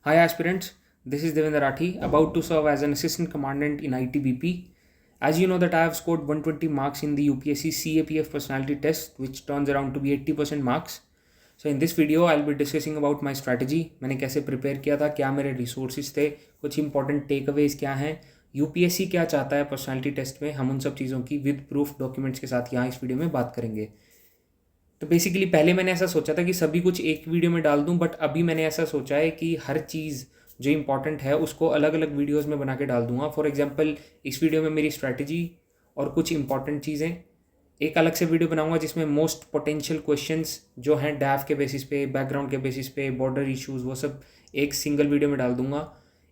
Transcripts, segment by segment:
Hi aspirants, this is Devendra Rathi, about to serve as an assistant commandant in ITBP. As you know that I have scored 120 marks in the UPSC CAPF personality test, which turns around to be 80% marks. So in this video I'll be discussing about my strategy. मैंने कैसे prepare किया था, क्या मेरे resources थे, कुछ important take Awez क्या हैं, यूपीएससी क्या चाहता है पर्सनालिटी टेस्ट में, हम उन सब चीज़ों की विद प्रूफ डॉक्यूमेंट्स के साथ यहाँ इस वीडियो में बात करेंगे। तो बेसिकली पहले मैंने ऐसा सोचा था कि सभी कुछ एक वीडियो में डाल दूं, बट अभी मैंने ऐसा सोचा है कि हर चीज़ जो इंपॉर्टेंट है उसको अलग अलग वीडियोस में बना के डाल दूंगा। फॉर एग्जांपल इस वीडियो में मेरी स्ट्रैटेजी और कुछ इंपॉर्टेंट चीज़ें, एक अलग से वीडियो बनाऊंगा जिसमें मोस्ट पोटेंशियल क्वेश्चंस जो हैं डैफ के बेसिस पे, बैकग्राउंड के बेसिस पे, बॉर्डर इश्यूज़, वो सब एक सिंगल वीडियो में डाल दूंगा।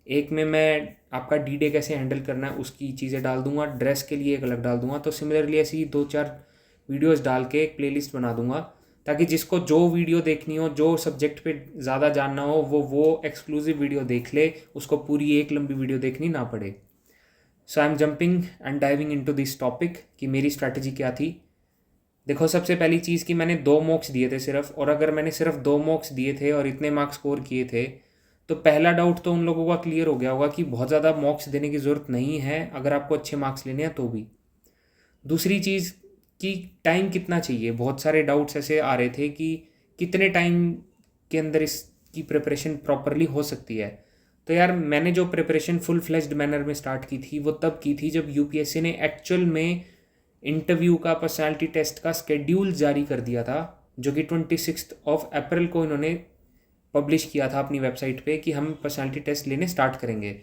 एक में मैं आपका डी डे कैसे हैंडल करना है उसकी चीज़ें डाल दूंगा, ड्रेस के लिए एक अलग डाल दूंगा। तो सिमिलरली ऐसी 2-4 वीडियोस डाल के एक प्लेलिस्ट बना दूंगा, ताकि जिसको जो वीडियो देखनी हो, जो सब्जेक्ट पे ज़्यादा जानना हो, वो एक्सक्लूसिव वीडियो देख ले, उसको पूरी एक लंबी वीडियो देखनी ना पड़े। So I am jumping and diving into this topic कि मेरी स्ट्रैटेजी क्या थी। देखो, सबसे पहली चीज़ कि मैंने 2 मॉक्स दिए थे सिर्फ, और अगर मैंने सिर्फ 2 मॉक्स दिए थे और इतने मार्क्स स्कोर किए थे तो पहला डाउट तो उन लोगों का क्लियर हो गया होगा कि बहुत ज़्यादा मॉक्स देने की ज़रूरत नहीं है अगर आपको अच्छे मार्क्स लेने हैं तो भी। दूसरी चीज़ कि टाइम कितना चाहिए, बहुत सारे डाउट्स ऐसे आ रहे थे कि कितने टाइम के अंदर इसकी प्रिपरेशन प्रॉपरली हो सकती है। तो यार, मैंने जो प्रिपरेशन फुल फ्लेज्ड मैनर में स्टार्ट की थी वो तब की थी जब यूपीएससी ने एक्चुअल में इंटरव्यू का पर्सनालिटी टेस्ट का स्केड्यूल जारी कर दिया था, जो कि 26 अप्रैल को इन्होंने पब्लिश किया था अपनी वेबसाइट पे कि हम पर्सनालिटी टेस्ट लेने स्टार्ट करेंगे।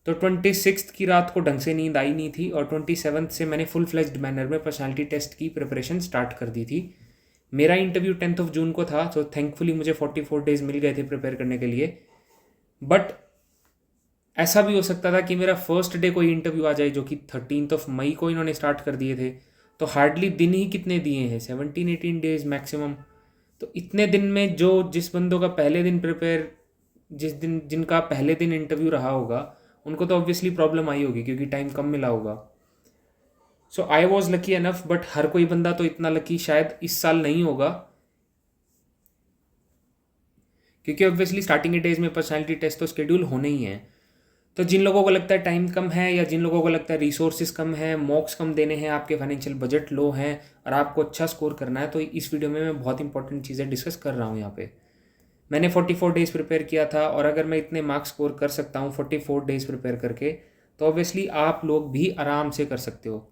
तो 26 की रात को ढंग से नींद आई नहीं थी, और 27 से मैंने फुल फ्लेज्ड मैनर में पर्सनालिटी टेस्ट की प्रिपरेशन स्टार्ट कर दी थी। मेरा इंटरव्यू 10 जून को था, तो थैंकफुली मुझे 44 डेज मिल गए थे प्रिपेयर करने के लिए। बट ऐसा भी हो सकता था कि मेरा फर्स्ट डे कोई इंटरव्यू आ जाए, जो कि 13 मई को इन्होंने स्टार्ट कर दिए थे। तो हार्डली दिन ही कितने दिए हैं, 17-18 डेज मैक्सिमम। तो इतने दिन में जो जिस बंदों का पहले दिन प्रिपेयर, जिनका पहले दिन इंटरव्यू रहा होगा, उनको तो ऑब्वियसली प्रॉब्लम आई होगी क्योंकि टाइम कम मिला होगा। So I was lucky enough, but हर कोई बंदा तो इतना लकी शायद इस साल नहीं होगा, क्योंकि ऑब्वियसली स्टार्टिंग के डेज में पर्सनालिटी टेस्ट तो शेड्यूल होने ही हैं। तो जिन लोगों को लगता है टाइम कम है, या जिन लोगों को लगता है रिसोर्सेज कम है, मॉक्स कम देने हैं, आपके फाइनेंशियल बजट लो हैं और आपको अच्छा स्कोर करना है, तो इस वीडियो में मैं बहुत इंपॉर्टेंट चीज़ें डिस्कस कर रहा हूँ यहाँ पे। मैंने 44 डेज़ प्रिपेयर किया था, और अगर मैं इतने मार्क्स स्कोर कर सकता हूँ 44 डेज़ प्रिपेयर करके, तो ऑब्वियसली आप लोग भी आराम से कर सकते हो।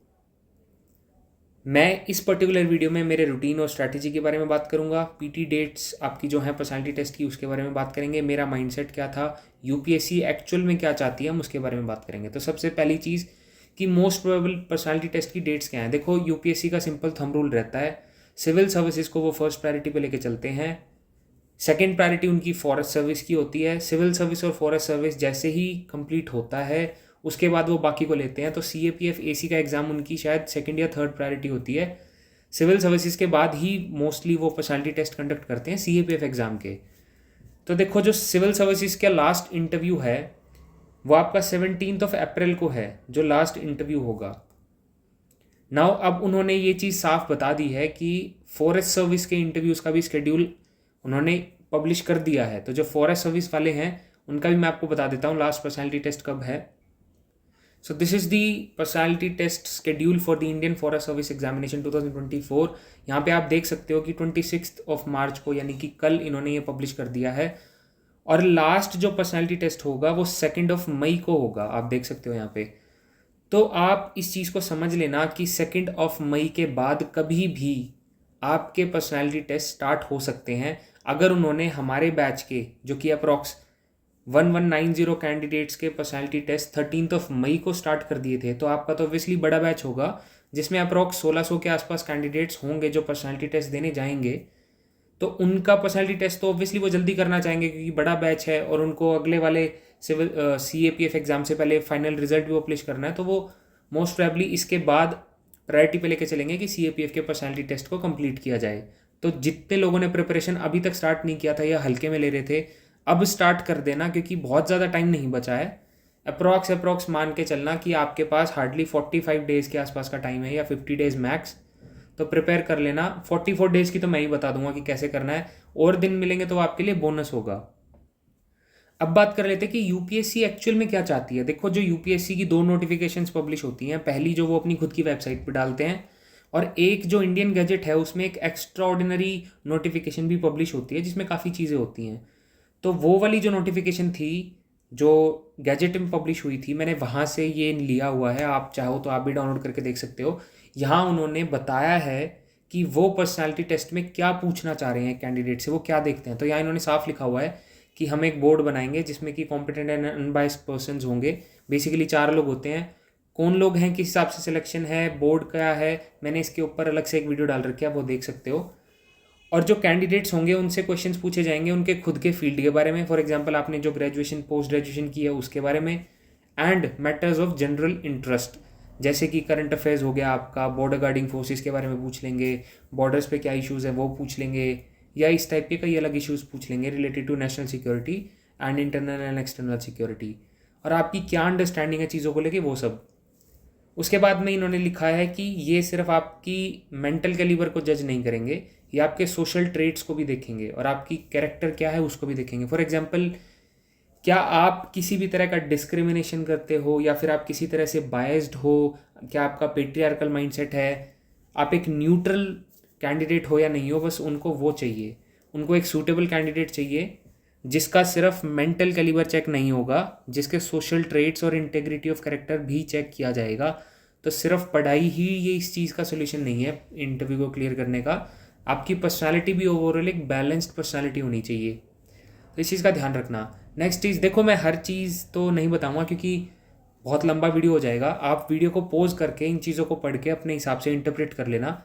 मैं इस पर्टिकुलर वीडियो में मेरे रूटीन और स्ट्रैटेजी के बारे में बात करूंगा, पीटी डेट्स आपकी जो है पर्सनालिटी टेस्ट की उसके बारे में बात करेंगे, मेरा माइंडसेट क्या था, यूपीएससी एक्चुअल में क्या चाहती है हम उसके बारे में बात करेंगे। तो सबसे पहली चीज़ कि मोस्ट प्रोबेबल पर्सनालिटी टेस्ट की डेट्स क्या हैं। देखो, यूपीएससी का सिंपल थंब रूल रहता है, सिविल सर्विसेज को वो फर्स्ट प्रायोरिटी पे लेके चलते हैं, सेकेंड प्रायोरिटी उनकी फॉरेस्ट सर्विस की होती है। सिविल सर्विस और फॉरेस्ट सर्विस जैसे ही कंप्लीट होता है उसके बाद वो बाकी को लेते हैं। तो सीएपीएफ एसी का एग्ज़ाम उनकी शायद सेकंड या थर्ड प्रायोरिटी होती है। सिविल सर्विसेज के बाद ही मोस्टली वो पर्सनालिटी टेस्ट कंडक्ट करते हैं सीएपीएफ एग्ज़ाम के। तो देखो, जो सिविल सर्विसेज का लास्ट इंटरव्यू है वो आपका 17 अप्रैल को है, जो लास्ट इंटरव्यू होगा। नाउ अब उन्होंने ये चीज़ साफ बता दी है कि फॉरेस्ट सर्विस के इंटरव्यूज़ का भी स्केड्यूल उन्होंने पब्लिश कर दिया है। तो जो फॉरेस्ट सर्विस वाले हैं उनका भी मैं आपको बता देता हूँ लास्ट पर्सनालिटी टेस्ट कब है। So this is the personality test schedule for the Indian Forest Service examination 2024। यहाँ पे आप देख सकते हो कि 26 मार्च को, यानी कि कल, इन्होंने ये पब्लिश कर दिया है। और लास्ट जो पर्सनालिटी टेस्ट होगा वो 2 मई को होगा, आप देख सकते हो यहाँ पे। तो आप इस चीज़ को समझ लेना कि 2 मई के बाद कभी भी आपके पर्सनालिटी टेस्ट स्टार्ट हो सकते हैं। अगर उन्होंने हमारे बैच के, जो कि अप्रॉक्स 1190 कैंडिडेट्स के पर्सनालिटी टेस्ट 13 मई को स्टार्ट कर दिए थे, तो आपका तो ऑब्वियसली बड़ा बैच होगा जिसमें अप्रॉक्स 1600 के आसपास कैंडिडेट्स होंगे जो पर्सनालिटी टेस्ट देने जाएंगे। तो उनका पर्सनालिटी टेस्ट तो ऑब्वियसली वो जल्दी करना चाहेंगे क्योंकि बड़ा बैच है, और उनको अगले वाले सिविल सीएपीएफ एग्ज़ाम से पहले फाइनल रिजल्ट भी पब्लिश करना है। तो वो मोस्ट प्रोबेबली इसके बाद प्रायोरिटी पे लेके चलेंगे कि सीएपीएफ के पर्सनालिटी टेस्ट को कंप्लीट किया जाए। तो जितने लोगों ने प्रिपरेशन अभी तक स्टार्ट नहीं किया था या हल्के में ले रहे थे, अब स्टार्ट कर देना, क्योंकि बहुत ज़्यादा टाइम नहीं बचा है। अप्रॉक्स मान के चलना कि आपके पास हार्डली 45 डेज़ के आसपास का टाइम है, या 50 डेज़ मैक्स। तो प्रिपेयर कर लेना। 44 डेज़ की तो मैं ही बता दूंगा कि कैसे करना है, और दिन मिलेंगे तो आपके लिए बोनस होगा। अब बात कर लेते हैं कि यूपीएससी एक्चुअल में क्या चाहती है। देखो, जो यूपीएससी की 2 नोटिफिकेशंस पब्लिश होती हैं, पहली जो वो अपनी खुद की वेबसाइट पर डालते हैं, और एक जो इंडियन गैजेट है उसमें एक एक्स्ट्रा ऑर्डिनरी नोटिफिकेशन भी पब्लिश होती है जिसमें काफ़ी चीज़ें होती हैं। तो वो वाली जो नोटिफिकेशन थी जो गैजेट में पब्लिश हुई थी, मैंने वहाँ से ये लिया हुआ है, आप चाहो तो आप भी डाउनलोड करके देख सकते हो। यहाँ उन्होंने बताया है कि वो पर्सनालिटी टेस्ट में क्या पूछना चाह रहे हैं कैंडिडेट से, वो क्या देखते हैं। तो यहाँ इन्होंने साफ लिखा हुआ है कि हम एक बोर्ड बनाएंगे जिसमें कि कॉम्पिटेंट एंड अनबाइस्ड पर्सन होंगे। बेसिकली 4 लोग होते हैं। कौन लोग हैं, किस हिसाब से सिलेक्शन है, बोर्ड क्या है, मैंने इसके ऊपर अलग से एक वीडियो डाल रखी है, आप वो देख सकते हो। और जो कैंडिडेट्स होंगे उनसे क्वेश्चंस पूछे जाएंगे उनके खुद के फील्ड के बारे में। फॉर एग्जांपल, आपने जो ग्रेजुएशन पोस्ट ग्रेजुएशन की है उसके बारे में, and matters of general interest, जैसे कि करंट अफेयर्स हो गया आपका, बॉर्डर गार्डिंग फोर्सेस के बारे में पूछ लेंगे, बॉर्डर्स पे क्या इश्यूज़ है वो पूछ लेंगे, या इस टाइप के कई अलग इश्यूज़ पूछ लेंगे related to national security and internal and external security, और आपकी क्या अंडरस्टैंडिंग है चीज़ों को लेके, वो सब। उसके बाद में इन्होंने लिखा है कि ये सिर्फ आपकी मेंटल कैलिबर को जज नहीं करेंगे, ये आपके सोशल ट्रेट्स को भी देखेंगे और आपकी कैरेक्टर क्या है उसको भी देखेंगे। फॉर एग्जांपल, क्या आप किसी भी तरह का डिस्क्रिमिनेशन करते हो, या फिर आप किसी तरह से बायस्ड हो, क्या आपका पेट्रियार्कल माइंडसेट है, आप एक न्यूट्रल कैंडिडेट हो या नहीं हो, बस उनको वो चाहिए। उनको एक सूटेबल कैंडिडेट चाहिए जिसका सिर्फ मेंटल कैलिबर चेक नहीं होगा, जिसके सोशल ट्रेट्स और इंटेग्रिटी ऑफ कैरेक्टर भी चेक किया जाएगा। तो सिर्फ पढ़ाई ही ये इस चीज़ का सोल्यूशन नहीं है इंटरव्यू को क्लियर करने का, आपकी पर्सनालिटी भी ओवरऑल एक बैलेंस्ड पर्सनालिटी होनी चाहिए। तो इस चीज़ का ध्यान रखना। नेक्स्ट चीज़, देखो मैं हर चीज़ तो नहीं बताऊंगा क्योंकि बहुत लंबा वीडियो हो जाएगा, आप वीडियो को पॉज करके इन चीज़ों को पढ़ के अपने हिसाब से इंटरप्रेट कर लेना।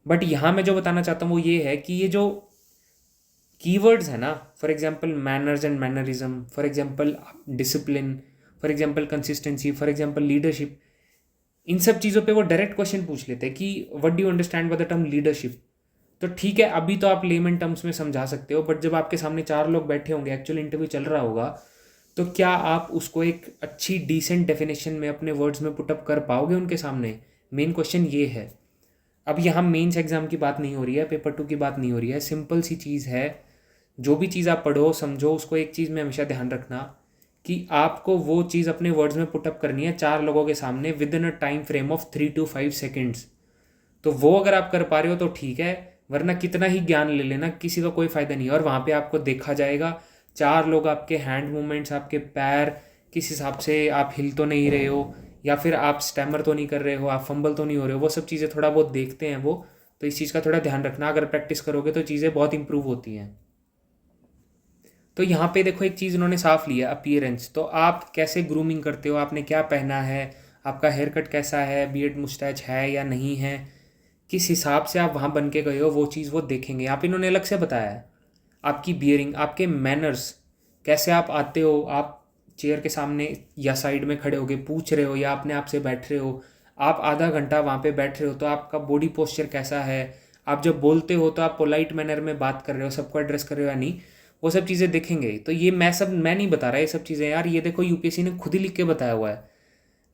बट यहाँ मैं जो बताना चाहता हूँ वो ये है कि ये जो कीवर्ड्स है ना, for example manners and mannerism, for example discipline, for example consistency, for example leadership, इन सब चीज़ों पे वो डायरेक्ट क्वेश्चन पूछ लेते हैं कि what do you understand by the term leadership. तो ठीक है, अभी तो आप लेमन टर्म्स में समझा सकते हो, बट जब आपके सामने 4 लोग बैठे होंगे, एक्चुअल इंटरव्यू चल रहा होगा, तो क्या आप उसको एक अच्छी डिसेंट डेफिनेशन में अपने वर्ड्स में पुटअप कर पाओगे उनके सामने? मेन क्वेश्चन ये है। अब यहाँ मेंस एग्जाम की बात नहीं हो रही है, पेपर 2 की बात नहीं हो रही है, सिंपल सी चीज़ है। जो भी चीज़ आप पढ़ो समझो, उसको एक चीज़ में हमेशा ध्यान रखना कि आपको वो चीज़ अपने वर्ड्स में पुटअप करनी है 4 लोगों के सामने with in a time frame of 3 to 5 seconds. तो वो अगर आप कर पा रहे हो तो ठीक है, वरना कितना ही ज्ञान ले लेना किसी का कोई फ़ायदा नहीं है। और वहाँ पे आपको देखा जाएगा, 4 लोग आपके हैंड मूवमेंट्स, आपके पैर किस हिसाब से, आप हिल तो नहीं रहे हो, या फिर आप स्टैमर तो नहीं कर रहे हो, आप फंबल तो नहीं हो रहे हो, वो सब चीज़ें थोड़ा बहुत देखते हैं वो। तो इस चीज़ का थोड़ा ध्यान रखना, अगर प्रैक्टिस करोगे तो चीज़ें बहुत इंप्रूव होती हैं। तो यहाँ पे देखो एक चीज़ उन्होंने साफ लिया, अपीयरेंस। तो आप कैसे ग्रूमिंग करते हो, आपने क्या पहना है, आपका हेयर कट कैसा है, बियर्ड मुस्टैच है या नहीं है, किस हिसाब से आप वहाँ बन के गए हो, वो चीज़ वो देखेंगे। यहाँ पे इन्होंने अलग से बताया है आपकी बियरिंग, आपके मैनर्स, कैसे आप आते हो, आप चेयर के सामने या साइड में खड़े होके पूछ रहे हो या अपने आप से बैठ रहे हो, आप आधा घंटा वहाँ पे बैठ रहे हो तो आपका बॉडी पोस्चर कैसा है, आप जब बोलते हो तो आप पोलाइट मैनर में बात कर रहे हो, सबको एड्रेस कर रहे हो या नहीं, वो सब चीज़ें देखेंगे। तो ये मैं नहीं बता रहा ये सब चीज़ें यार, ये देखो यूपीएससी ने खुद ही लिख के बताया हुआ है।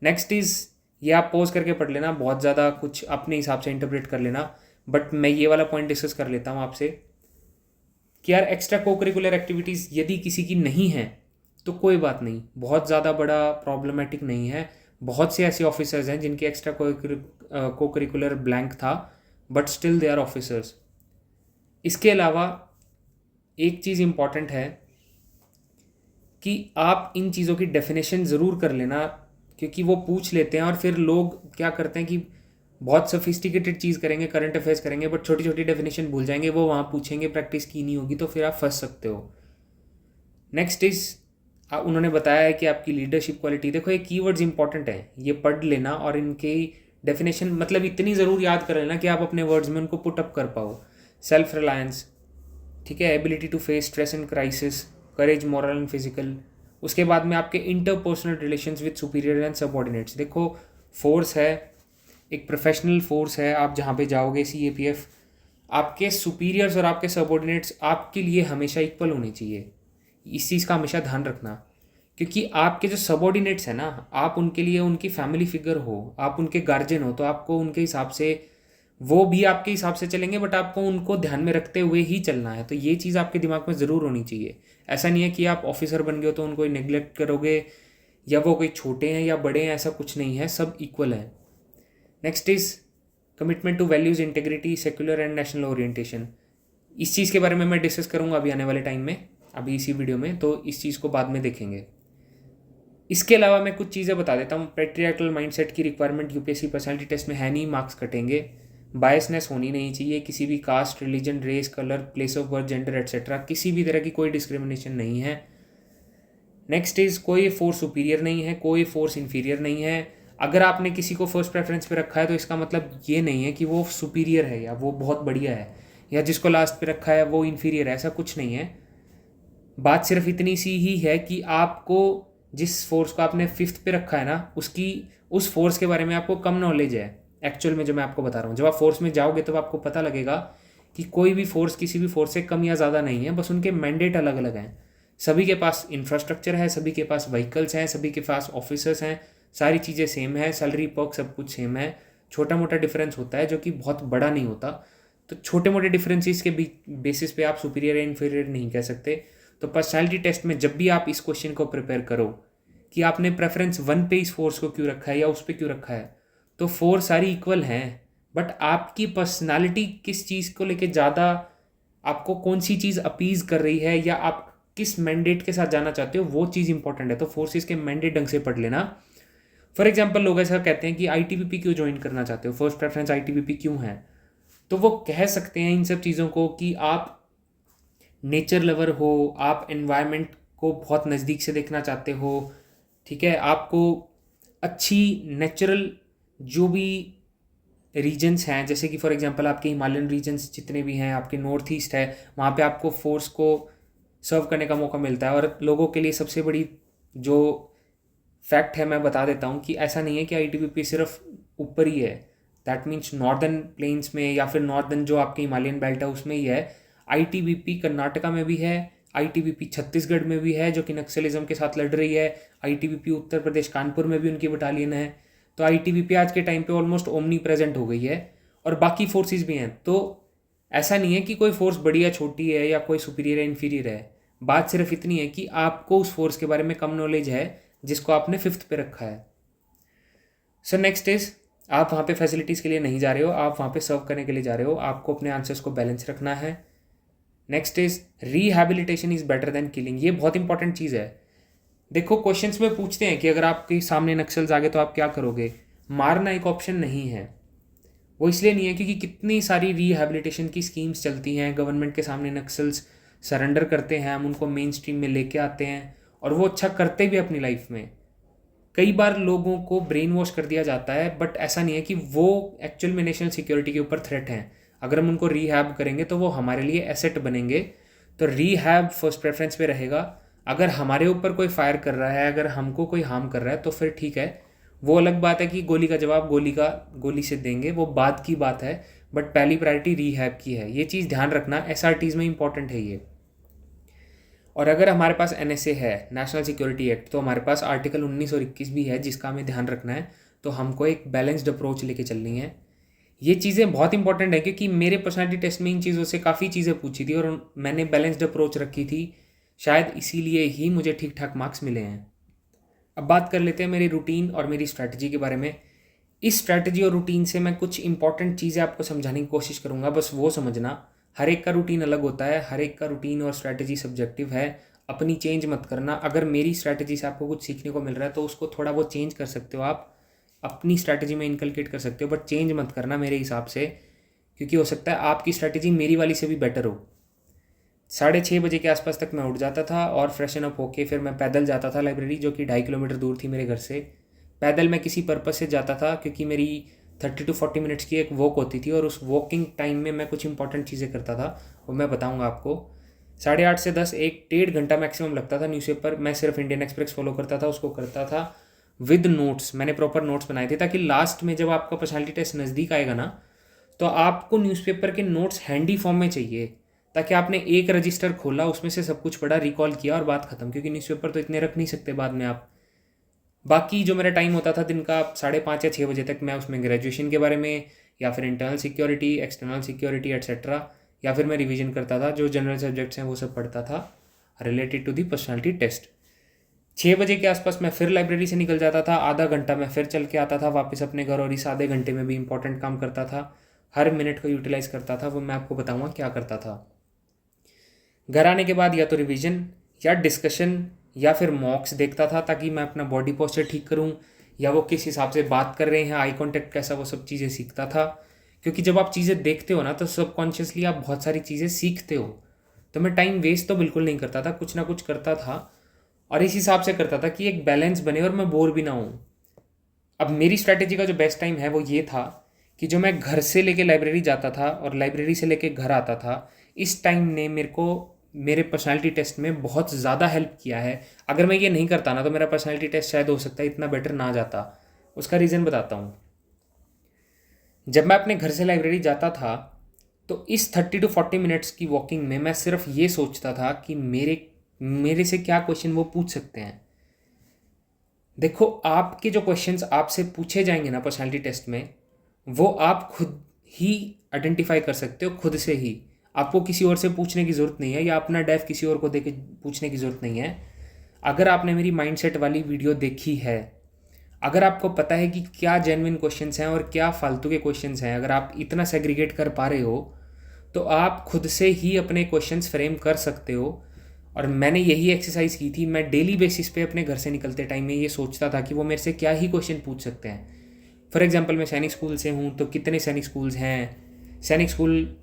नेक्स्ट इज़, ये आप पॉज करके पढ़ लेना, बहुत ज़्यादा कुछ अपने हिसाब से इंटरप्रेट कर लेना। बट मैं ये वाला पॉइंट डिस्कस कर लेता हूँ आपसे कि यार एक्स्ट्रा को करिकुलर एक्टिविटीज़ यदि किसी की नहीं है तो कोई बात नहीं, बहुत ज़्यादा बड़ा प्रॉब्लमेटिक नहीं है। बहुत से ऐसे ऑफिसर्स हैं जिनकी एक्स्ट्रा को करिकुलर ब्लैंक था, but still they are officers. इसके अलावा एक चीज़ इम्पॉर्टेंट है कि आप इन चीज़ों की डेफिनेशन ज़रूर कर लेना, क्योंकि वो पूछ लेते हैं और फिर लोग क्या करते हैं कि बहुत सफिस्टिकेटेड चीज़ करेंगे, करंट अफेयर्स करेंगे, बट छोटी छोटी डेफिनेशन भूल जाएंगे, वो वहाँ पूछेंगे, प्रैक्टिस की नहीं होगी, तो फिर आप फंस सकते हो। नेक्स्ट इज, उन्होंने बताया है कि आपकी लीडरशिप क्वालिटी, देखो ये कीवर्ड्स इंपॉर्टेंट है, ये पढ़ लेना और इनकी डेफिनेशन मतलब इतनी ज़रूर याद कर लेना कि आप अपने वर्ड्स में उनको पुट अप कर पाओ। सेल्फ रिलायंस, ठीक है, ability to face stress and crisis, courage moral and physical. उसके बाद में आपके interpersonal relations with superior and subordinates. देखो फोर्स है, एक प्रोफेशनल फोर्स है, आप जहाँ पे जाओगे सीएपीएफ, आपके सुपीरियर्स और आपके सबऑर्डिनेट्स आपके लिए हमेशा इक्वल होने चाहिए। इस चीज़ का हमेशा ध्यान रखना, क्योंकि आपके जो सबऑर्डिनेट्स हैं ना, आप उनके लिए उनकी फैमिली फिगर हो, आप उनके गार्जियन हो, तो आपको उनके हिसाब से वो भी आपके हिसाब से चलेंगे, बट आपको उनको ध्यान में रखते हुए ही चलना है। तो ये चीज़ आपके दिमाग में ज़रूर होनी चाहिए। ऐसा नहीं है कि आप ऑफिसर बन गए हो तो उनको नेग्लेक्ट करोगे, या वो कोई छोटे हैं या बड़े हैं, ऐसा कुछ नहीं है, सब इक्वल हैं। Next is commitment two values, integrity, secular and national orientation. इस चीज़ के बारे में मैं डिस्कस करूँगा अभी आने वाले टाइम में, अभी इसी वीडियो में, तो इस चीज़ को बाद में देखेंगे। इसके अलावा मैं कुछ चीज़ें बता देता हूँ। पैट्रियार्कल माइंडसेट की रिक्वायरमेंट यूपीएससी पर्सनैलिटी टेस्ट में है नहीं, मार्क्स कटेंगे। बायसनेस होनी नहीं चाहिए, किसी भी caste, religion, race, colour, place of birth, gender etcetera, किसी भी तरह की कोई डिस्क्रिमिनेशन नहीं है। नेक्स्ट इज कोई फोर्स सुपीरियर नहीं है, कोई फोर्स इन्फीरियर नहीं है। अगर आपने किसी को फर्स्ट प्रेफरेंस पे रखा है तो इसका मतलब ये नहीं है कि वो सुपीरियर है या वो बहुत बढ़िया है, या जिसको लास्ट पे रखा है वो इन्फीरियर है, ऐसा कुछ नहीं है। बात सिर्फ इतनी सी ही है कि आपको जिस फोर्स को आपने फिफ्थ पे रखा है ना, उसकी उस फोर्स के बारे में आपको कम नॉलेज है एक्चुअल में, जो मैं आपको बता रहा हूँ। जब आप फोर्स में जाओगे तब आपको पता लगेगा कि कोई भी फोर्स किसी भी फोर्स से कम या ज़्यादा नहीं है, बस उनके मैंडेट अलग अलग हैं। सभी के पास इंफ्रास्ट्रक्चर है, सभी के पास व्हीकल्स हैं, सभी के पास ऑफिसर्स हैं, सारी चीज़ें सेम है, सैलरी पर्क सब कुछ सेम है। छोटा मोटा डिफरेंस होता है जो कि बहुत बड़ा नहीं होता। तो छोटे मोटे डिफरेंसेस के बेसिस पे आप सुपीरियर या इन्फीरियर नहीं कह सकते। तो पर्सनैलिटी टेस्ट में जब भी आप इस क्वेश्चन को प्रिपेयर करो कि आपने प्रेफरेंस 1 पे इस फोर्स को क्यों रखा है या उस पर क्यों रखा है, तो फोर्स सारी इक्वल हैं, बट आपकी पर्सनालिटी किस चीज़ को लेके ज़्यादा, आपको कौन सी चीज़ अपीज कर रही है या आप किस मैंडेट के साथ जाना चाहते हो, वो चीज़ इंपॉर्टेंट है। तो फोर्सेस के मैंडेट ढंग से पढ़ लेना। फॉर एग्जाम्पल लोग ऐसा कहते हैं कि आईटीबीपी क्यों ज्वाइन करना चाहते हो, फर्स्ट प्रेफरेंस आईटीबीपी क्यों है, तो वो कह सकते हैं इन सब चीज़ों को कि आप नेचर लवर हो, आप एनवायरनमेंट को बहुत नज़दीक से देखना चाहते हो, ठीक है, आपको अच्छी नेचुरल जो भी रीजन्स हैं, जैसे कि फॉर एग्जांपल आपके हिमालयन रीजन्स जितने भी हैं, आपके नॉर्थ ईस्ट है, वहाँ पे आपको फोर्स को सर्व करने का मौका मिलता है। और लोगों के लिए सबसे बड़ी जो फैक्ट है मैं बता देता हूँ कि ऐसा नहीं है कि आईटीबीपी सिर्फ ऊपर ही है, दैट मीन्स नॉर्दर्न प्लेन्स में या फिर नॉर्दर्न जो आपके हिमालयन बेल्ट है उसमें ही है। आईटीबीपी कर्नाटका में भी है, आईटीबीपी छत्तीसगढ़ में भी है जो कि नक्सलिज्म के साथ लड़ रही है, आईटीबीपी उत्तर प्रदेश कानपुर में भी उनकी बटालियन है। तो आईटीबीपी आज के टाइम पे ऑलमोस्ट ओमनी प्रेजेंट हो गई है, और बाकी फोर्सेस भी हैं। तो ऐसा नहीं है कि कोई फोर्स बड़ी या छोटी है या कोई सुपीरियर या इन्फीरियर है, बात सिर्फ इतनी है कि आपको उस फोर्स के बारे में कम नॉलेज है जिसको आपने फिफ्थ पे रखा है। सो नेक्स्ट इज, आप वहाँ पे फैसिलिटीज़ के लिए नहीं जा रहे हो, आप वहाँ पे सर्व करने के लिए जा रहे हो, आपको अपने आंसर्स को बैलेंस रखना है। Next is rehabilitation is better than killing. ये बहुत इंपॉर्टेंट चीज़ है। देखो क्वेश्चंस में पूछते हैं कि अगर आपके सामने नक्सल्स आ गए तो आप क्या करोगे। मारना एक ऑप्शन नहीं है, वो इसलिए नहीं है क्योंकि कितनी सारी रिहैबिलिटेशन की स्कीम्स चलती हैं, गवर्नमेंट के सामने नक्सल्स सरेंडर करते हैं, हम उनको मेन स्ट्रीम में लेके आते हैं और वो अच्छा करते भी अपनी लाइफ में। कई बार लोगों को ब्रेन वॉश कर दिया जाता है, बट ऐसा नहीं है कि वो एक्चुअल में नेशनल सिक्योरिटी के ऊपर थ्रेट हैं। अगर हम उनको रीहैब करेंगे तो वो हमारे लिए एसेट बनेंगे। तो रीहैब फर्स्ट प्रेफरेंस पे रहेगा। अगर हमारे ऊपर कोई फायर कर रहा है, अगर हमको कोई हार्म कर रहा है तो फिर ठीक है, वो अलग बात है कि गोली का जवाब गोली से देंगे, वो बाद की बात है। बट पहली प्रायोरिटी रीहैब की है, ये चीज़ ध्यान रखना, एसआरटीज़ में इंपॉर्टेंट है ये। और अगर हमारे पास एनएसए है, नेशनल सिक्योरिटी एक्ट, तो हमारे पास आर्टिकल 19 और 21 भी है जिसका हमें ध्यान रखना है। तो हमको एक बैलेंस्ड अप्रोच लेके चलनी है। ये चीज़ें बहुत इंपॉर्टेंट है क्योंकि मेरे पर्सनैलिटी टेस्ट में इन चीज़ों से काफ़ी चीज़ें पूछी थी और मैंने बैलेंस्ड अप्रोच रखी थी, शायद इसीलिए ही मुझे ठीक ठाक मार्क्स मिले हैं। अब बात कर लेते हैं मेरी रूटीन और मेरी स्ट्रैटेजी के बारे में। इस स्ट्रैटेजी और रूटीन से मैं कुछ इंपॉर्टेंट चीज़ें आपको समझाने की कोशिश करूँगा, बस वो समझना। हर एक का रूटीन अलग होता है, हर एक का रूटीन और स्ट्रैटेजी सब्जेक्टिव है, अपनी चेंज मत करना। अगर मेरी स्ट्रैटेजी से आपको कुछ सीखने को मिल रहा है तो उसको थोड़ा बहुत चेंज कर सकते हो, आप अपनी स्ट्रैटेजी में इनकलकेट कर सकते हो, बट चेंज मत करना मेरे हिसाब से, क्योंकि हो सकता है आपकी स्ट्रैटेजी मेरी वाली से भी बेटर हो। 6:30 बजे के आसपास तक मैं उठ जाता था और फ्रेशन अप होके फिर मैं पैदल जाता था लाइब्रेरी, जो कि 2.5 किलोमीटर दूर थी मेरे घर से। पैदल मैं किसी पर्पज़ से जाता था क्योंकि मेरी 30 to 40 मिनट्स की एक वॉक होती थी, और उस वॉकिंग टाइम में मैं कुछ इंपॉर्टेंट चीज़ें करता था, वो मैं बताऊँगा आपको। 8:30 से 10, 1-1.5 घंटा मैक्सिमम लगता था। न्यूज़पेपर मैं सिर्फ इंडियन एक्सप्रेस फॉलो करता था, उसको करता था विद नोट्स। मैंने प्रॉपर नोट्स बनाए थे ताकि लास्ट में जब आपका पर्सनैलिटी टेस्ट नज़दीक आएगा ना, तो आपको न्यूज़पेपर के नोट्स हैंडी फॉर्म में चाहिए, ताकि आपने एक रजिस्टर खोला, उसमें से सब कुछ पढ़ा, रिकॉल किया और बात खत्म। क्योंकि न्यूज़पेपर तो इतने रख नहीं सकते बाद में आप। बाकी जो मेरा टाइम होता था दिन का 5:30 या 6 बजे तक, मैं उसमें ग्रेजुएशन के बारे में या फिर internal security, external security etcetera, या फिर मैं रिवीजन करता था, जो जनरल सब्जेक्ट्स हैं वो सब पढ़ता था related to the personality test. 6 बजे के आसपास मैं फिर लाइब्रेरी से निकल जाता था, आधा घंटा मैं फिर चल के आता था वापस अपने घर, और इस आधे घंटे में भी इंपॉर्टेंट काम करता था, हर मिनट को यूटिलाइज करता था। वो मैं आपको बताऊँगा क्या करता था। घर आने के बाद या तो रिवीजन या डिस्कशन या फिर मॉक्स देखता था, ताकि मैं अपना बॉडी पोस्चर ठीक करूं, या वो किस हिसाब से बात कर रहे हैं, आई कांटेक्ट कैसा, वो सब चीज़ें सीखता था। क्योंकि जब आप चीज़ें देखते हो ना तो सबकॉन्शियसली आप बहुत सारी चीज़ें सीखते हो। तो मैं टाइम वेस्ट तो बिल्कुल नहीं करता था, कुछ ना कुछ करता था, और इस हिसाब से करता था कि एक बैलेंस बने और मैं बोर भी ना हूँ। अब मेरी स्ट्रैटेजी का जो बेस्ट टाइम है वो ये था कि जो मैं घर से लेके लाइब्रेरी जाता था और लाइब्रेरी से लेके घर आता था, इस टाइम ने मेरे को मेरे पर्सनालिटी टेस्ट में बहुत ज़्यादा हेल्प किया है। अगर मैं ये नहीं करता ना तो मेरा पर्सनालिटी टेस्ट शायद हो सकता है इतना बेटर ना जाता। उसका रीज़न बताता हूँ। जब मैं अपने घर से लाइब्रेरी जाता था तो इस 30 to 40 मिनट्स की वॉकिंग में मैं सिर्फ ये सोचता था कि मेरे से क्या क्वेश्चन वो पूछ सकते हैं। देखो, आपके जो क्वेश्चंस आपसे पूछे जाएंगे ना पर्सनालिटी टेस्ट में, वो आप खुद ही आइडेंटिफाई कर सकते हो, खुद से ही। आपको किसी और से पूछने की ज़रूरत नहीं है, या अपना डेफ किसी और को दे के पूछने की ज़रूरत नहीं है। अगर आपने मेरी माइंडसेट वाली वीडियो देखी है, अगर आपको पता है कि क्या जेन्युइन क्वेश्चंस हैं और क्या फालतू के क्वेश्चंस हैं, अगर आप इतना सेग्रीगेट कर पा रहे हो, तो आप खुद से ही अपने क्वेश्चंस फ्रेम कर सकते हो। और मैंने यही एक्सरसाइज की थी। मैं डेली बेसिस पे अपने घर से निकलते टाइम में ये सोचता था कि वो मेरे से क्या ही क्वेश्चन पूछ सकते हैं। फॉर एग्जांपल, मैं सैनिक स्कूल से हूँ, तो कितने सैनिक स्कूल्स हैं, सैनिक स्कूल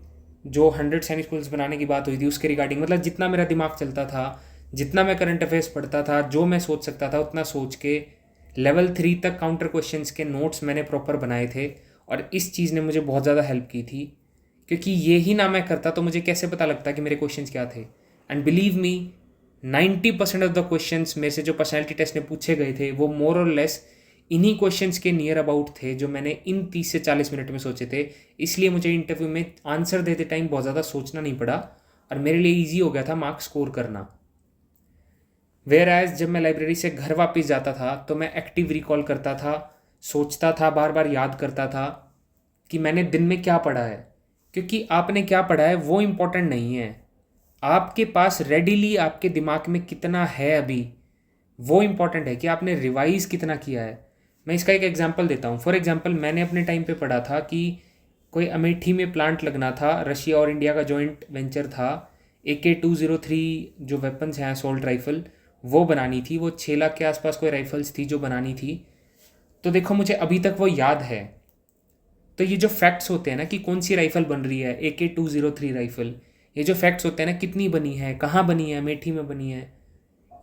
जो 100 सैनिक स्कूल्स बनाने की बात हुई थी उसके रिगार्डिंग, मतलब जितना मेरा दिमाग चलता था, जितना मैं करंट अफेयर्स पढ़ता था, जो मैं सोच सकता था उतना सोच के लेवल 3 तक काउंटर क्वेश्चंस के नोट्स मैंने प्रॉपर बनाए थे। और इस चीज़ ने मुझे बहुत ज़्यादा हेल्प की थी, क्योंकि ये ही ना मैं करता तो मुझे कैसे पता लगता कि मेरे क्वेश्चंस क्या थे। And believe me, 90% of the questions मेरे से जो पर्सनैलिटी टेस्ट में पूछे गए थे वो मोर और लेस इन्हीं क्वेश्चंस के नियर अबाउट थे जो मैंने इन 30 से 40 मिनट में सोचे थे। इसलिए मुझे इंटरव्यू में आंसर देते टाइम बहुत ज़्यादा सोचना नहीं पड़ा, और मेरे लिए ईजी हो गया था मार्क्स स्कोर करना। वेयर एज जब मैं लाइब्रेरी से घर वापस जाता था तो मैं एक्टिव रिकॉल करता था, सोचता था, बार बार याद करता था कि मैंने दिन में क्या पढ़ा है। क्योंकि आपने क्या पढ़ा है वो इम्पोर्टेंट नहीं है, आपके पास रेडिली आपके दिमाग में कितना है अभी, वो इम्पॉर्टेंट है कि आपने रिवाइज कितना किया है। मैं इसका एक एग्जांपल देता हूँ। फॉर एग्जांपल, मैंने अपने टाइम पे पढ़ा था कि कोई अमेठी में प्लांट लगना था, रशिया और इंडिया का जॉइंट वेंचर था। AK-203 जो वेपन्स हैं, असॉल्ट राइफल, वो बनानी थी। वो 6 लाख के आसपास कोई राइफल्स थी जो बनानी थी। तो देखो, मुझे अभी तक वो याद है। तो ये जो फैक्ट्स होते हैं ना कि कौन सी राइफल बन रही है, AK-203 राइफल, ये जो फैक्ट्स होते हैं ना, कितनी बनी है, कहाँ बनी है, अमेठी में बनी है,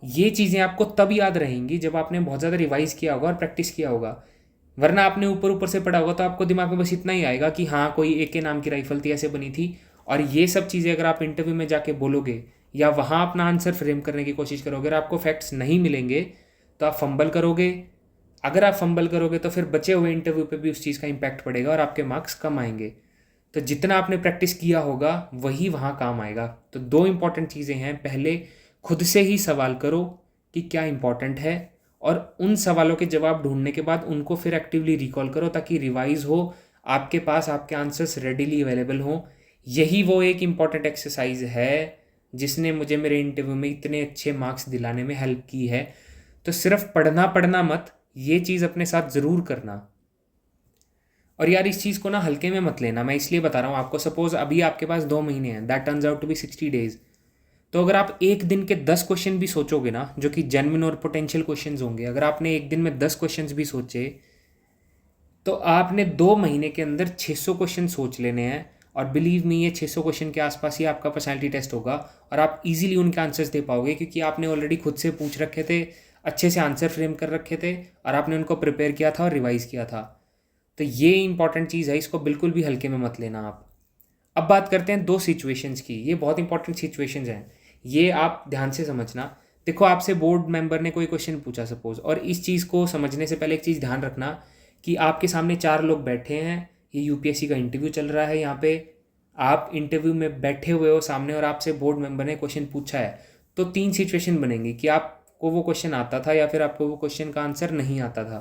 ये चीज़ें आपको तब याद रहेंगी जब आपने बहुत ज़्यादा रिवाइज किया होगा और प्रैक्टिस किया होगा। वरना आपने ऊपर ऊपर से पढ़ा होगा तो आपको दिमाग में बस इतना ही आएगा कि हाँ, कोई AK नाम की राइफल थी, ऐसे बनी थी। और ये सब चीज़ें अगर आप इंटरव्यू में जाके बोलोगे या वहाँ अपना आंसर फ्रेम करने की कोशिश करोगे और आपको फैक्ट्स नहीं मिलेंगे तो आप फंबल करोगे। अगर आप फंबल करोगे तो फिर बचे हुए इंटरव्यू पे भी उस चीज़ का इम्पैक्ट पड़ेगा और आपके मार्क्स कम आएंगे। तो जितना आपने प्रैक्टिस किया होगा वही वहाँ काम आएगा। तो 2 इंपॉर्टेंट चीज़ें हैं। पहले, खुद से ही सवाल करो कि क्या इंपॉर्टेंट है, और उन सवालों के जवाब ढूंढने के बाद उनको फिर एक्टिवली रिकॉल करो ताकि रिवाइज हो, आपके पास आपके आंसर्स रेडीली अवेलेबल हों। यही वो एक इम्पॉर्टेंट एक्सरसाइज है जिसने मुझे मेरे इंटरव्यू में इतने अच्छे मार्क्स दिलाने में हेल्प की है। तो सिर्फ पढ़ना पढ़ना मत, ये चीज़ अपने साथ ज़रूर करना। और यार, इस चीज़ को ना हल्के में मत लेना। मैं इसलिए बता रहा हूँ आपको। सपोज अभी आपके पास 2 महीने हैं, that turns out to be 60 days. तो अगर आप एक दिन के 10 क्वेश्चन भी सोचोगे ना, जो कि जेन्युइन और पोटेंशियल क्वेश्चन होंगे, अगर आपने एक दिन में 10 क्वेश्चन भी सोचे तो आपने 2 महीने के अंदर 600 क्वेश्चन सोच लेने हैं। और बिलीव मी, ये 600 क्वेश्चन के आसपास ही आपका पर्सनैलिटी टेस्ट होगा और आप इजीली उनके आंसर्स दे पाओगे, क्योंकि आपने ऑलरेडी खुद से पूछ रखे थे, अच्छे से आंसर फ्रेम कर रखे थे और आपने उनको प्रिपेयर किया था और रिवाइज किया था। तो ये इंपॉर्टेंट चीज़ है, इसको बिल्कुल भी हल्के में मत लेना आप। अब बात करते हैं 2 सिचुएशंस की। ये बहुत इंपॉर्टेंट सिचुएशंस हैं, ये आप ध्यान से समझना। देखो, आपसे बोर्ड मेंबर ने कोई क्वेश्चन पूछा सपोज, और इस चीज़ को समझने से पहले एक चीज़ ध्यान रखना कि आपके सामने 4 लोग बैठे हैं, ये UPSC का इंटरव्यू चल रहा है। यहाँ पे आप इंटरव्यू में बैठे हुए हो सामने और आपसे बोर्ड मेंबर ने क्वेश्चन पूछा है। तो 3 सिचुएशन बनेंगी कि आपको वो क्वेश्चन आता था या फिर आपको वो क्वेश्चन का आंसर नहीं आता था।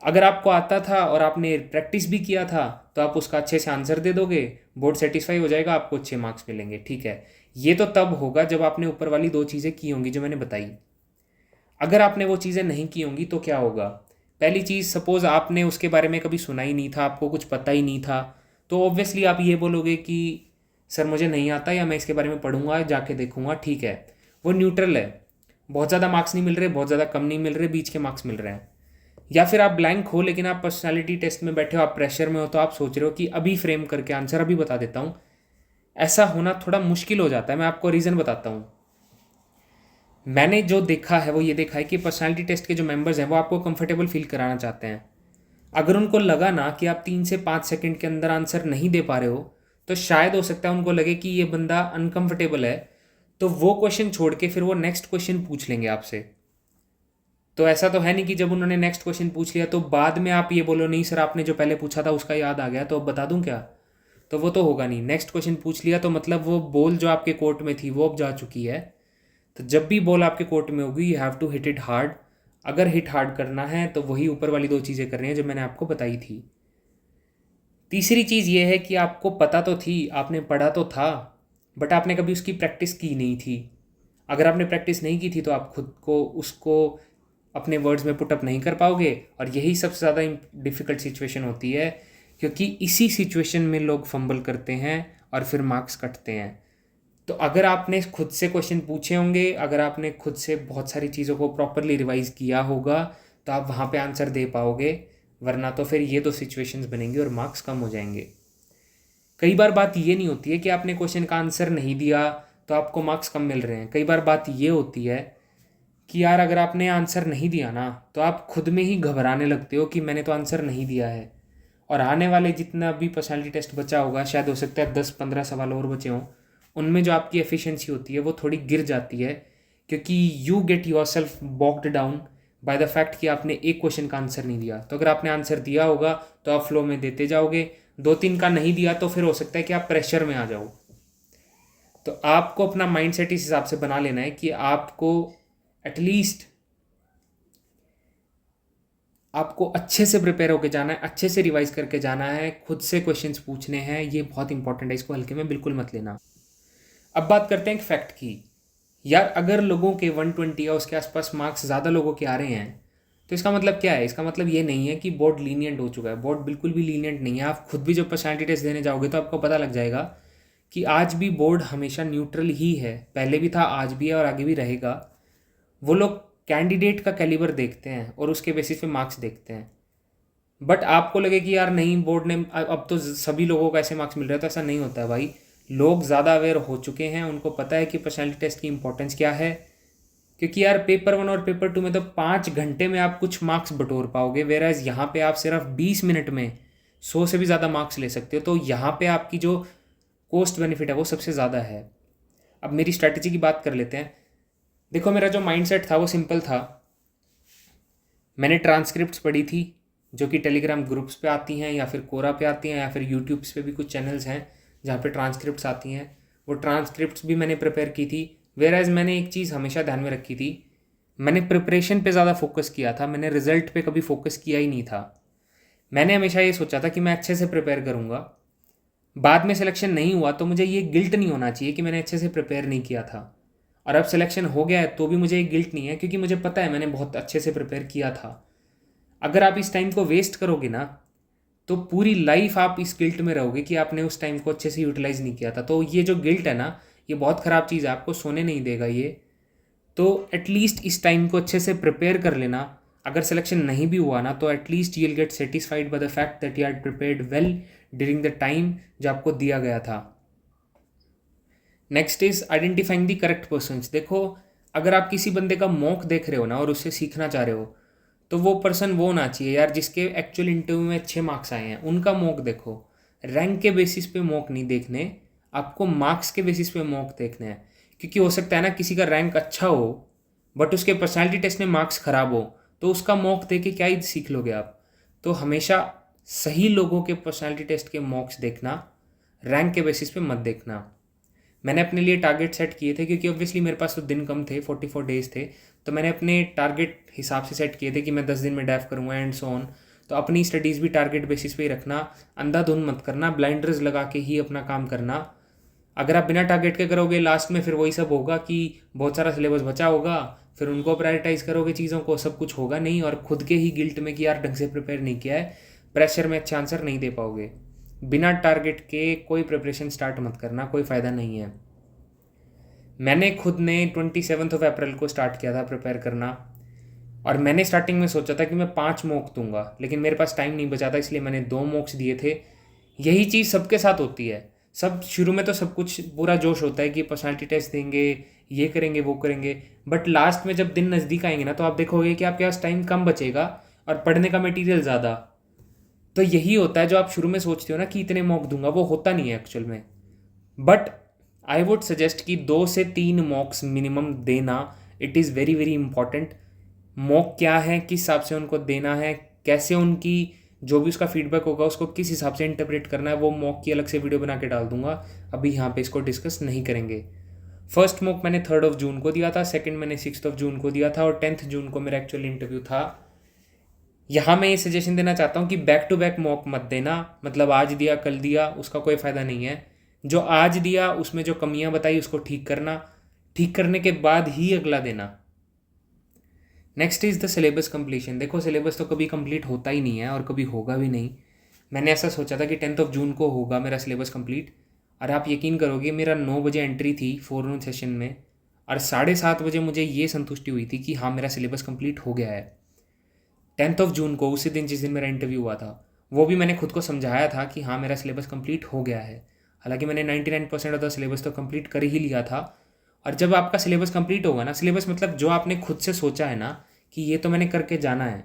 अगर आपको आता था और आपने प्रैक्टिस भी किया था तो आप उसका अच्छे से आंसर दे दोगे, बोर्ड सेटिस्फाई हो जाएगा, आपको अच्छे मार्क्स मिलेंगे। ठीक है, ये तो तब होगा जब आपने ऊपर वाली 2 चीज़ें की होंगी जो मैंने बताई। अगर आपने वो चीज़ें नहीं की होंगी तो क्या होगा? पहली चीज़, सपोज़ आपने उसके बारे में कभी सुना ही नहीं था, आपको कुछ पता ही नहीं था, तो ऑब्वियसली आप ये बोलोगे कि सर मुझे नहीं आता, या मैं इसके बारे में पढ़ूंगा, जाके देखूंगा। ठीक है, वो न्यूट्रल है, बहुत ज़्यादा मार्क्स नहीं मिल रहे, बहुत ज़्यादा कम नहीं मिल रहे, बीच के मार्क्स मिल रहे हैं। या फिर आप ब्लैंक हो, लेकिन आप पर्सनालिटी टेस्ट में बैठे हो, आप प्रेशर में हो, तो आप सोच रहे हो कि अभी फ्रेम करके आंसर अभी बता देता हूँ। ऐसा होना थोड़ा मुश्किल हो जाता है। मैं आपको रीज़न बताता हूँ। मैंने जो देखा है वो ये देखा है कि पर्सनालिटी टेस्ट के जो मेंबर्स हैं वो आपको कंफर्टेबल फील कराना चाहते हैं। अगर उनको लगा ना कि आप 3 से 5 सेकंड के अंदर आंसर नहीं दे पा रहे हो, तो शायद हो सकता है उनको लगे कि ये बंदा अनकंफर्टेबल है, तो वो क्वेश्चन छोड़ के फिर वो नेक्स्ट क्वेश्चन पूछ लेंगे आपसे। तो ऐसा तो है नहीं कि जब उन्होंने नेक्स्ट क्वेश्चन पूछ लिया तो बाद में आप ये बोलो नहीं सर आपने जो पहले पूछा था उसका याद आ गया तो अब बता दूं क्या? तो वो तो होगा नहीं। नेक्स्ट क्वेश्चन पूछ लिया तो मतलब वो बॉल जो आपके कोर्ट में थी वो अब जा चुकी है। तो जब भी बॉल आपके कोर्ट में होगी you have to hit it hard. अगर हिट हार्ड करना है तो वही ऊपर वाली 2 चीज़ें करनी है जो मैंने आपको बताई थी। तीसरी चीज़ ये है कि आपको पता तो थी, आपने पढ़ा तो था, बट आपने कभी उसकी प्रैक्टिस की नहीं थी। अगर आपने प्रैक्टिस नहीं की थी तो आप खुद को उसको अपने वर्ड्स में पुटअप नहीं कर पाओगे, और यही सबसे ज़्यादा डिफ़िकल्ट सिचुएशन होती है, क्योंकि इसी सिचुएशन में लोग फंबल करते हैं और फिर मार्क्स कटते हैं। तो अगर आपने खुद से क्वेश्चन पूछे होंगे, अगर आपने खुद से बहुत सारी चीज़ों को प्रॉपरली रिवाइज किया होगा, तो आप वहाँ पे आंसर दे पाओगे, वरना तो फिर ये 2 सिचुएशंस बनेंगी और मार्क्स कम हो जाएंगे। कई बार बात ये नहीं होती है कि आपने क्वेश्चन का आंसर नहीं दिया तो आपको मार्क्स कम मिल रहे हैं। कई बार बात ये होती है कि यार अगर आपने आंसर नहीं दिया ना तो आप खुद में ही घबराने लगते हो कि मैंने तो आंसर नहीं दिया है, और आने वाले जितना भी पर्सनालिटी टेस्ट बचा होगा, शायद हो सकता है 10-15 सवाल और बचे हों, उनमें जो आपकी एफिशिएंसी होती है वो थोड़ी गिर जाती है, क्योंकि you get yourself bogged down by the fact कि आपने एक क्वेश्चन का आंसर नहीं दिया। तो अगर आपने आंसर दिया होगा तो आप फ्लो में देते जाओगे, 2-3 का नहीं दिया तो फिर हो सकता है कि आप प्रेशर में आ जाओ। तो आपको अपना माइंड सेट इस हिसाब से बना लेना है कि आपको एटलीस्ट आपको अच्छे से प्रिपेयर होकर जाना है, अच्छे से रिवाइज करके जाना है, खुद से क्वेश्चंस पूछने हैं। ये बहुत इंपॉर्टेंट है, इसको हल्के में बिल्कुल मत लेना। अब बात करते हैं एक फैक्ट की। यार अगर लोगों के 120 या उसके आसपास मार्क्स ज़्यादा लोगों के आ रहे हैं तो इसका मतलब क्या है? इसका मतलब ये नहीं है कि बोर्ड लीनियंट हो चुका है। बोर्ड बिल्कुल भी लीनियंट नहीं है। आप खुद भी जब पर्सनैलिटी टेस्ट देने जाओगे तो आपको पता लग जाएगा कि आज भी बोर्ड हमेशा न्यूट्रल ही है। पहले भी था, आज भी है और आगे भी रहेगा। वो लोग कैंडिडेट का कैलिबर देखते हैं और उसके बेसिस पे मार्क्स देखते हैं। बट आपको लगे कि यार नहीं, बोर्ड ने अब तो सभी लोगों को ऐसे मार्क्स मिल रहे हैं, तो ऐसा नहीं होता है भाई। लोग ज़्यादा अवेयर हो चुके हैं, उनको पता है कि पर्सनैलिटी टेस्ट की इंपॉर्टेंस क्या है। क्योंकि यार पेपर 1 और पेपर 2 में तो 5 घंटे में आप कुछ मार्क्स बटोर पाओगे, वेराज यहाँ पे आप सिर्फ 20 मिनट में 100 से भी ज़्यादा मार्क्स ले सकते हो। तो यहाँ पे आपकी जो कॉस्ट बेनिफिट है वो सबसे ज़्यादा है। अब मेरी स्ट्रैटेजी की बात कर लेते हैं। देखो, मेरा जो माइंडसेट था वो सिंपल था। मैंने ट्रांसक्रिप्ट्स पढ़ी थी जो कि टेलीग्राम ग्रुप्स पे आती हैं, या फिर कोरा पे आती हैं, या फिर यूट्यूब्स पे भी कुछ चैनल्स हैं जहाँ पे ट्रांसक्रिप्ट्स आती हैं। वो ट्रांसक्रिप्ट्स भी मैंने प्रिपेयर की थी। वेराज मैंने एक चीज़ हमेशा ध्यान में रखी थी, मैंने प्रिपरेशन पे ज़्यादा फोकस किया था, मैंने रिजल्ट पे कभी फोकस किया ही नहीं था। मैंने हमेशा ये सोचा था कि मैं अच्छे से प्रिपेयर करूँगा। बाद में सिलेक्शन नहीं हुआ तो मुझे ये गिल्ट नहीं होना चाहिए कि मैंने अच्छे से प्रिपेयर नहीं किया था। और अब सिलेक्शन हो गया है तो भी मुझे एक गिल्ट नहीं है, क्योंकि मुझे पता है मैंने बहुत अच्छे से प्रिपेयर किया था। अगर आप इस टाइम को वेस्ट करोगे ना तो पूरी लाइफ आप इस गिल्ट में रहोगे कि आपने उस टाइम को अच्छे से यूटिलाइज नहीं किया था। तो ये जो गिल्ट है ना, ये बहुत ख़राब चीज़ है, आपको सोने नहीं देगा ये। तो एटलीस्ट इस टाइम को अच्छे से प्रिपेयर कर लेना। अगर सिलेक्शन नहीं भी हुआ ना तो at least you will get satisfied by the fact that you had prepared well during the time जो आपको दिया गया था। Next is identifying the correct persons. देखो, अगर आप किसी बंदे का मॉक देख रहे हो ना और उससे सीखना चाह रहे हो, तो वो पर्सन वो होना चाहिए यार जिसके एक्चुअल इंटरव्यू में अच्छे मार्क्स आए हैं, उनका मॉक देखो। रैंक के बेसिस पे मॉक नहीं देखने, आपको मार्क्स के बेसिस पे मॉक देखने हैं। क्योंकि हो सकता है ना किसी का रैंक अच्छा हो बट उसके पर्सनालिटी टेस्ट में मार्क्स ख़राब हो, तो उसका मॉक दे के क्या ही सीख लोगे आप। तो हमेशा सही लोगों के पर्सनालिटी टेस्ट के मॉक्स देखना, रैंक के बेसिस पे मत देखना। मैंने अपने लिए टारगेट सेट किए थे, क्योंकि ऑब्वियसली मेरे पास तो दिन कम थे, 44 डेज थे, तो मैंने अपने टारगेट हिसाब से सेट किए थे कि मैं 10 दिन में डैफ करूँगा एंड सो ऑन। तो अपनी स्टडीज़ भी टारगेट बेसिस पे ही रखना, अंधाधुंध मत करना, ब्लाइंडर्स लगा के ही अपना काम करना। अगर आप बिना टारगेट के करोगे लास्ट में फिर वही सब होगा कि बहुत सारा सिलेबस बचा होगा, फिर उनको प्रायोरिटाइज करोगे चीज़ों को, सब कुछ होगा नहीं, और खुद के ही गिल्ट में कि यार ढंग से प्रिपेयर नहीं किया है, प्रेशर में अच्छा आंसर नहीं दे पाओगे। बिना टारगेट के कोई प्रिपरेशन स्टार्ट मत करना, कोई फ़ायदा नहीं है। मैंने खुद ने 27 अप्रैल को स्टार्ट किया था प्रिपेयर करना, और मैंने स्टार्टिंग में सोचा था कि मैं 5 मॉक दूंगा, लेकिन मेरे पास टाइम नहीं बचा था, इसलिए मैंने 2 मॉक्स दिए थे। यही चीज़ सबके साथ होती है। सब शुरू में तो सब कुछ पूरा जोश होता है कि पर्सनालिटी टेस्ट देंगे, ये करेंगे वो करेंगे, बट लास्ट में जब दिन नज़दीक आएंगे ना तो आप देखोगे कि आपके पास टाइम कम बचेगा और पढ़ने का मटेरियल ज़्यादा। तो यही होता है जो आप शुरू में सोचते हो ना कि इतने मॉक दूंगा, वो होता नहीं है एक्चुअल में। बट आई वुड सजेस्ट कि 2 से 3 मॉक्स मिनिमम देना, it is very very important. Mock क्या है, किस हिसाब से उनको देना है, कैसे उनकी जो भी उसका फीडबैक होगा उसको किस हिसाब से इंटरप्रेट करना है, वो मॉक की अलग से वीडियो बना के डाल दूंगा, अभी यहाँ पे इसको डिस्कस नहीं करेंगे। फर्स्ट मॉक मैंने 3 जून को दिया था, सेकंड मैंने 6 जून को दिया था, और 10 जून को मेरा एक्चुअल इंटरव्यू था। यहाँ मैं ये सजेशन देना चाहता हूँ कि बैक टू बैक मॉक मत देना, मतलब आज दिया कल दिया, उसका कोई फ़ायदा नहीं है। जो आज दिया उसमें जो कमियाँ बताई उसको ठीक करना, ठीक करने के बाद ही अगला देना। Next is the syllabus completion. देखो सिलेबस तो कभी कंप्लीट होता ही नहीं है और कभी होगा भी नहीं। मैंने ऐसा सोचा था कि 10 जून को होगा मेरा सिलेबस कंप्लीट, और आप यकीन करोगे मेरा 9 बजे एंट्री थी फोरनून सेशन में, और 7:30 बजे मुझे ये संतुष्टि हुई थी कि हाँ मेरा सिलेबस कंप्लीट हो गया है। 10 जून को, उसी दिन जिस दिन मेरा इंटरव्यू हुआ था, वो भी मैंने खुद को समझाया था कि हाँ मेरा सिलेबस कंप्लीट हो गया है। हालांकि मैंने 99% ऑफ द सिलेबस तो कंप्लीट कर ही लिया था। और जब आपका सिलेबस कंप्लीट होगा ना, सिलेबस मतलब जो आपने खुद से सोचा है ना कि ये तो मैंने करके जाना है,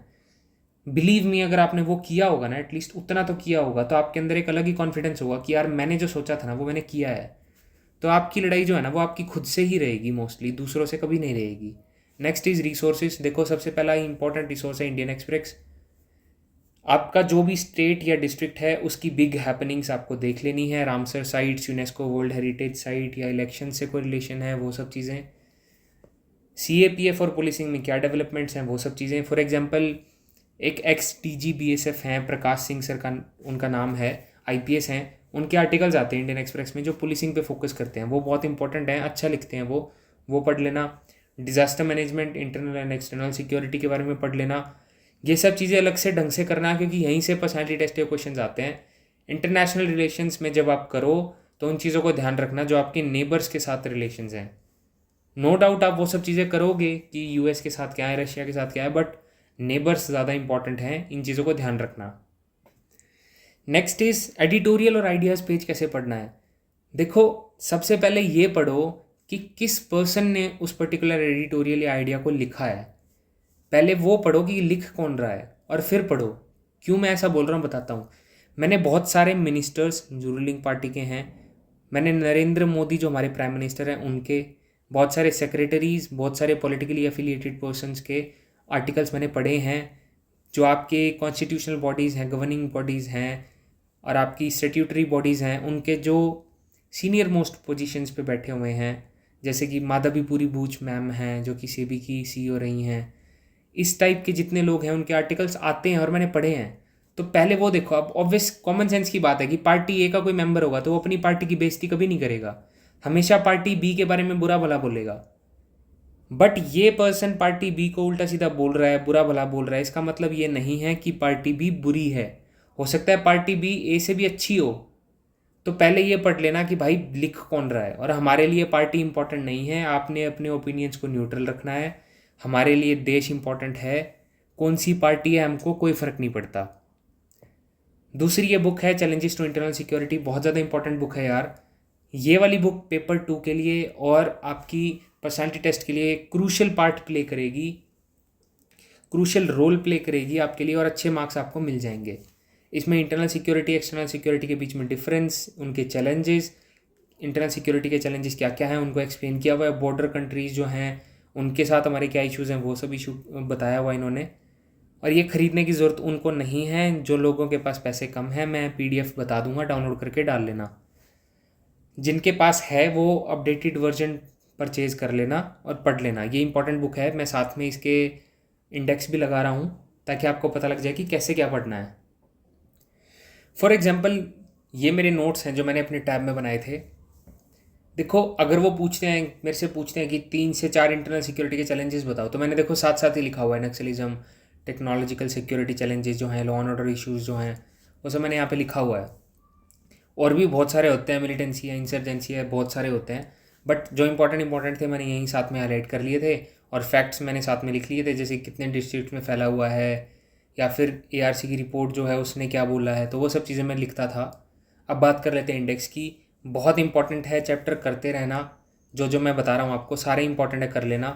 बिलीव मी अगर आपने वो किया होगा ना, एटलीस्ट उतना तो किया होगा, तो आपके अंदर एक अलग ही कॉन्फिडेंस होगा कि यार मैंने जो सोचा था ना वो मैंने किया है। तो आपकी लड़ाई जो है ना वो आपकी खुद से ही रहेगी, मोस्टली दूसरों से कभी नहीं रहेगी। Next is resources. देखो सबसे पहला इंपॉर्टेंट रिसोर्स है इंडियन एक्सप्रेस। आपका जो भी स्टेट या डिस्ट्रिक्ट है उसकी बिग हैपनिंग्स आपको देख लेनी है, Ramsar sites, UNESCO world heritage site, या इलेक्शन से कोई रिलेशन है वो सब चीज़ें, CAPF और पुलिसिंग में क्या डेवलपमेंट्स हैं वो सब चीज़ें। फॉर एग्जांपल एक एक्स DG BSF हैं, प्रकाश सिंह सर का उनका नाम है, IPS हैं, उनके आर्टिकल्स आते हैं इंडियन एक्सप्रेस में जो पुलिसिंग पे फोकस करते हैं, वो बहुत इंपॉर्टेंट हैं, अच्छा लिखते हैं वो पढ़ लेना। Disaster management, internal and external security के बारे में पढ़ लेना। ये सब चीज़ें अलग से ढंग से करना, क्योंकि यहीं से पर्सनैलिटी टेस्ट के क्वेश्चन आते हैं। इंटरनेशनल रिलेशंस में जब आप करो तो उन चीज़ों को ध्यान रखना जो आपके नेबर्स के साथ रिलेशंस हैं। नो डाउट आप वो सब चीज़ें करोगे कि US के साथ क्या है, रशिया के साथ क्या है, बट नेबर्स ज़्यादा इंपॉर्टेंट हैं, इन चीज़ों को ध्यान रखना। नेक्स्ट इज़ एडिटोरियल और आइडियाज़ पेज कैसे पढ़ना है। देखो सबसे पहले ये पढ़ो कि किस पर्सन ने उस पर्टिकुलर एडिटोरियल या आइडिया को लिखा है, पहले वो पढ़ो कि लिख कौन रहा है, और फिर पढ़ो। क्यों मैं ऐसा बोल रहा हूँ बताता हूँ। मैंने बहुत सारे मिनिस्टर्स जो रूलिंग पार्टी के हैं, मैंने नरेंद्र मोदी जो हमारे प्राइम मिनिस्टर हैं उनके, बहुत सारे सेक्रेटरीज़, बहुत सारे पॉलिटिकली एफिलिएटेड पर्सनस के आर्टिकल्स मैंने पढ़े हैं। जो आपके कॉन्स्टिट्यूशनल बॉडीज़ हैं, गवर्निंग बॉडीज़ हैं, और आपकी स्टैट्यूटरी बॉडीज़ हैं, उनके जो सीनियर मोस्ट पोजीशंस पे बैठे हुए हैं, जैसे कि माधवीपुरी बूच मैम हैं जो कि सेबी की CEO रही हैं, इस टाइप के जितने लोग हैं उनके आर्टिकल्स आते हैं और मैंने पढ़े हैं। तो पहले वो देखो। अब ऑब्वियस कॉमन सेंस की बात है कि पार्टी A का कोई मेंबर होगा तो वो अपनी पार्टी की बेइज्जती कभी नहीं करेगा, हमेशा पार्टी B के बारे में बुरा भला बोलेगा। बट ये पर्सन पार्टी B को उल्टा सीधा बोल रहा है, बुरा भला बोल रहा है, इसका मतलब ये नहीं है कि पार्टी B बुरी है। हो सकता है पार्टी B A से भी अच्छी हो। तो पहले ये पढ़ लेना कि भाई लिख कौन रहा है। और हमारे लिए पार्टी इंपॉर्टेंट नहीं है, आपने अपने ओपिनियंस को न्यूट्रल रखना है। हमारे लिए देश इंपॉर्टेंट है, कौन सी पार्टी है हमको कोई फ़र्क नहीं पड़ता। दूसरी ये बुक है चैलेंजेस टू इंटरनल सिक्योरिटी, बहुत ज़्यादा इंपॉर्टेंट बुक है यार। ये वाली बुक पेपर 2 के लिए और आपकी पर्सनालिटी टेस्ट के लिए क्रूशल पार्ट प्ले करेगी, क्रूशल रोल प्ले करेगी आपके लिए, और अच्छे मार्क्स आपको मिल जाएंगे। इसमें इंटरनल सिक्योरिटी एक्सटर्नल सिक्योरिटी के बीच में डिफरेंस, उनके चैलेंजेस, इंटरनल सिक्योरिटी के चैलेंजेस क्या क्या हैं उनको एक्सप्लेन किया हुआ है। बॉर्डर कंट्रीज़ जो हैं उनके साथ हमारे क्या इश्यूज़ हैं वो सब इशू बताया हुआ इन्होंने। और ये ख़रीदने की ज़रूरत उनको नहीं है जो लोगों के पास पैसे कम हैं, मैं PDF बता दूंगा, डाउनलोड करके डाल लेना। जिनके पास है वो अपडेटेड वर्जन परचेज़ कर लेना और पढ़ लेना। ये इंपॉर्टेंट बुक है, मैं साथ में इसके इंडेक्स भी लगा रहा हूँ। ताकि आपको पता लग जाए कि कैसे क्या पढ़ना है। फॉर एग्जाम्पल, ये मेरे नोट्स हैं जो मैंने अपने टैब में बनाए थे। देखो, अगर वो पूछते हैं, मेरे से पूछते हैं कि 3 से 4 इंटरनल सिक्योरिटी के चैलेंजेस बताओ, तो मैंने देखो साथ साथ ही लिखा हुआ है नक्सलिज्म, टेक्नोलॉजिकल सिक्योरिटी चैलेंजेस जो हैं, लॉ एंड ऑर्डर इश्यूज़ जो हैं, वो सब मैंने यहाँ पे लिखा हुआ है। और भी बहुत सारे होते हैं, मिलिटेंसी है, इंसर्जेंसी है, बहुत सारे होते हैं, बट जो इंपॉर्टेंट थे मैंने यहीं साथ में हाईलाइट कर लिए थे, और फैक्ट्स मैंने साथ में लिख लिए थे, जैसे कितने डिस्ट्रिक्ट में फैला हुआ है, या फिर ARC की रिपोर्ट जो है उसने क्या बोला है, तो वो सब चीज़ें मैं लिखता था। अब बात कर लेते हैं इंडेक्स की। बहुत इंपॉर्टेंट है, चैप्टर करते रहना, जो जो मैं बता रहा हूँ आपको सारे इंपॉर्टेंट है, कर लेना।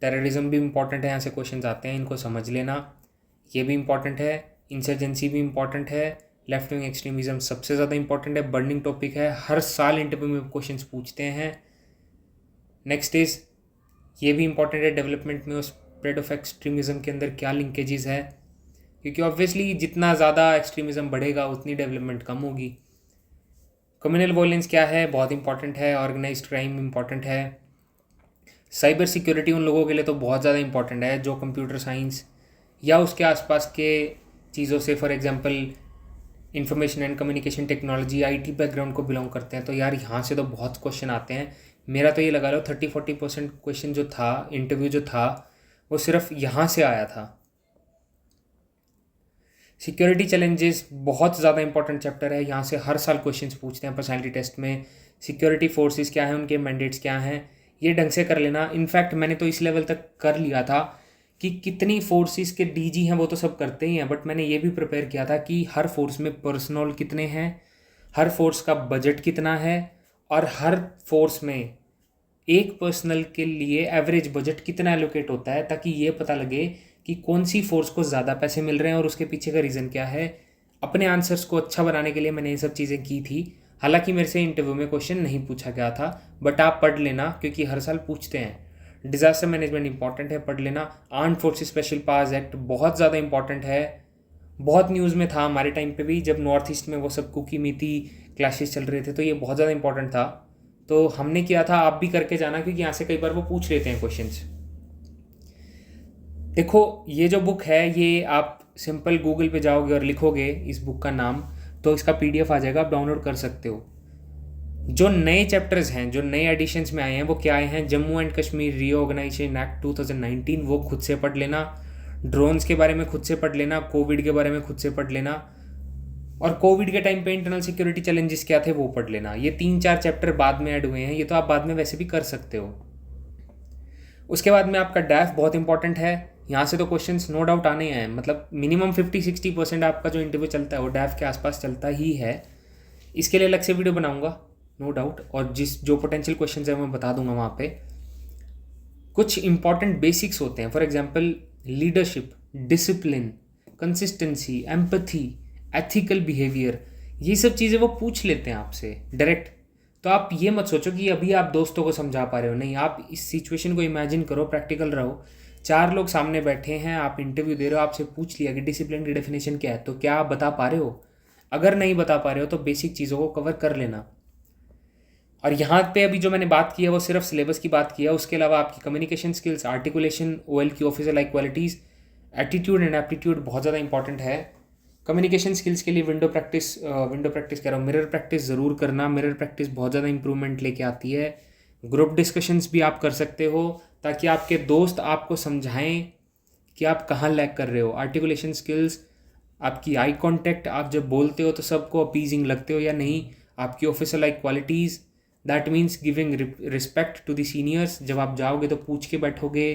टेररिज्म भी इंपॉर्टेंट है, यहाँ से क्वेश्चन आते हैं, इनको समझ लेना। ये भी इंपॉर्टेंट है, इंसर्जेंसी भी इंपॉर्टेंट है, लेफ्ट विंग एक्सट्रीमिज्म सबसे ज़्यादा इंपॉर्टेंट है, बर्निंग टॉपिक है, हर साल इंटरव्यू में क्वेश्चन पूछते हैं। नेक्स्ट इज, ये भी इंपॉर्टेंट है, डेवलपमेंट में स्प्रेड ऑफ एक्सट्रीमिज्म के अंदर क्या लिंकेजेस है, क्योंकि ऑब्वियसली जितना ज़्यादा एक्सट्रीमिज्म बढ़ेगा उतनी डेवलपमेंट कम होगी। कम्युनल वायलेंस क्या है, बहुत इंपॉर्टेंट है। ऑर्गेनाइज्ड क्राइम इंपॉर्टेंट है। साइबर सिक्योरिटी उन लोगों के लिए तो बहुत ज़्यादा इंपॉर्टेंट है जो कंप्यूटर साइंस या उसके आसपास के चीज़ों से, for example information and communication technology, IT background को बिलोंग करते हैं, तो यार यहाँ से तो बहुत क्वेश्चन आते हैं। मेरा तो ये लगा लो 30-40% क्वेश्चन जो था, इंटरव्यू जो था, वो सिर्फ यहाँ से आया था। सिक्योरिटी चैलेंजेस बहुत ज़्यादा इंपॉर्टेंट चैप्टर है, यहाँ से हर साल क्वेश्चंस पूछते हैं पर्सनालिटी टेस्ट में। सिक्योरिटी फोर्सेस क्या हैं, उनके मैंडेट्स क्या हैं, ये ढंग से कर लेना। इनफैक्ट मैंने तो इस लेवल तक कर लिया था कि कितनी फोर्सेस के DG हैं वो तो सब करते ही हैं, बट मैंने ये भी प्रिपेयर किया था कि हर फोर्स में पर्सनल कितने हैं, हर फोर्स का बजट कितना है, और हर फोर्स में एक पर्सनल के लिए एवरेज बजट कितना एलोकेट होता है, ताकि ये पता लगे कि कौन सी फोर्स को ज़्यादा पैसे मिल रहे हैं और उसके पीछे का रीज़न क्या है। अपने आंसर्स को अच्छा बनाने के लिए मैंने ये सब चीज़ें की थी। हालांकि मेरे से इंटरव्यू में क्वेश्चन नहीं पूछा गया था, बट आप पढ़ लेना क्योंकि हर साल पूछते हैं। डिज़ास्टर मैनेजमेंट इंपॉर्टेंट है, पढ़ लेना। Armed forces special powers act बहुत ज़्यादा इंपॉर्टेंट है, बहुत न्यूज़ में था हमारे टाइम पे भी, जब नॉर्थ ईस्ट में वो सब कुकी मीती क्लैशेस चल रहे थे, तो ये बहुत ज़्यादा इंपॉर्टेंट था, तो हमने किया था। आप भी करके जाना क्योंकि यहाँ से कई बार वो पूछ लेते हैं क्वेश्चंस। देखो, ये जो बुक है, ये आप सिंपल गूगल पे जाओगे और लिखोगे इस बुक का नाम, तो इसका PDF आ जाएगा, आप डाउनलोड कर सकते हो। जो नए चैप्टर्स हैं, जो नए एडिशंस में आए हैं, वो क्या आए हैं, Jammu and Kashmir reorganisation act 2019, वो खुद से पढ़ लेना। ड्रोन्स के बारे में खुद से पढ़ लेना, कोविड के बारे में खुद से पढ़ लेना, और कोविड के टाइम पे इंटरनल सिक्योरिटी चैलेंजेस क्या थे वो पढ़ लेना। ये 3-4 चैप्टर बाद में ऐड हुए हैं, ये तो आप बाद में वैसे भी कर सकते हो। उसके बाद में आपका डैफ बहुत इंपॉर्टेंट है। यहाँ से तो क्वेश्चंस नो डाउट आने हैं, मतलब मिनिमम 50-60% आपका जो इंटरव्यू चलता है वो डैफ के आसपास चलता ही है। इसके लिए अलग से वीडियो बनाऊंगा नो डाउट, और जो पोटेंशियल क्वेश्चंस है मैं बता दूंगा वहाँ पे। कुछ इंपॉर्टेंट बेसिक्स होते हैं, for example leadership, discipline, consistency, empathy, ethical behaviour, ये सब चीज़ें वो पूछ लेते हैं आपसे डायरेक्ट। तो आप ये मत सोचो कि अभी आप दोस्तों को समझा पा रहे हो, नहीं, आप इस सिचुएशन को इमेजिन करो, प्रैक्टिकल रहो। 4 लोग सामने बैठे हैं, आप इंटरव्यू दे रहे हो, आपसे पूछ लिया कि डिसिप्लिन की डेफिनेशन क्या है, तो क्या आप बता पा रहे हो? अगर नहीं बता पा रहे हो तो बेसिक चीज़ों को कवर कर लेना। और यहाँ पे अभी जो मैंने बात की है वो सिर्फ सिलेबस की बात की है, उसके अलावा आपकी communication skills, articulation, OLQ officer like qualities, attitude and aptitude बहुत ज़्यादा इंपॉर्टेंट है। कम्युनिकेशन स्किल्स के लिए विंडो प्रैक्टिस कह रहा हूँ, मिरर प्रैक्टिस ज़रूर करना। मिरर प्रैक्टिस बहुत ज़्यादा इंप्रूवमेंट लेके आती है। ग्रुप डिस्कशंस भी आप कर सकते हो ताकि आपके दोस्त आपको समझाएं कि आप कहाँ लैग कर रहे हो। आर्टिकुलेशन स्किल्स, आपकी आई कांटेक्ट, आप जब बोलते हो तो सबको अपीजिंग लगते हो या नहीं। आपकी officer like qualities, that means giving respect to the seniors. जब आप जाओगे तो पूछ के बैठोगे,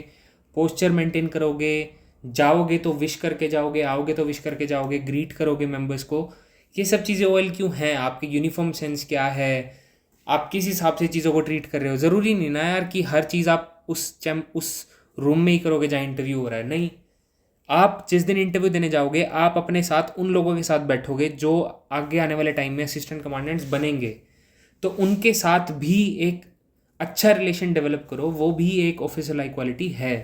पोस्चर मेंटेन करोगे, जाओगे तो विश करके जाओगे, आओगे तो विश करके जाओगे, ग्रीट करोगे मेंबर्स को। ये सब चीज़ें OLQ हैं। आपकी यूनिफॉर्म सेंस क्या है, आप किस हिसाब से चीज़ों को ट्रीट कर रहे हो। ज़रूरी नहीं ना यार कि हर चीज़ आप उस रूम में ही करोगे जहाँ इंटरव्यू हो रहा है, नहीं। आप जिस दिन इंटरव्यू देने जाओगे, आप अपने साथ उन लोगों के साथ बैठोगे जो आगे आने वाले टाइम में असिस्टेंट कमांडेंट्स बनेंगे, तो उनके साथ भी एक अच्छा रिलेशन डेवलप करो, वो भी एक ऑफिसर लाइक क्वालिटी है।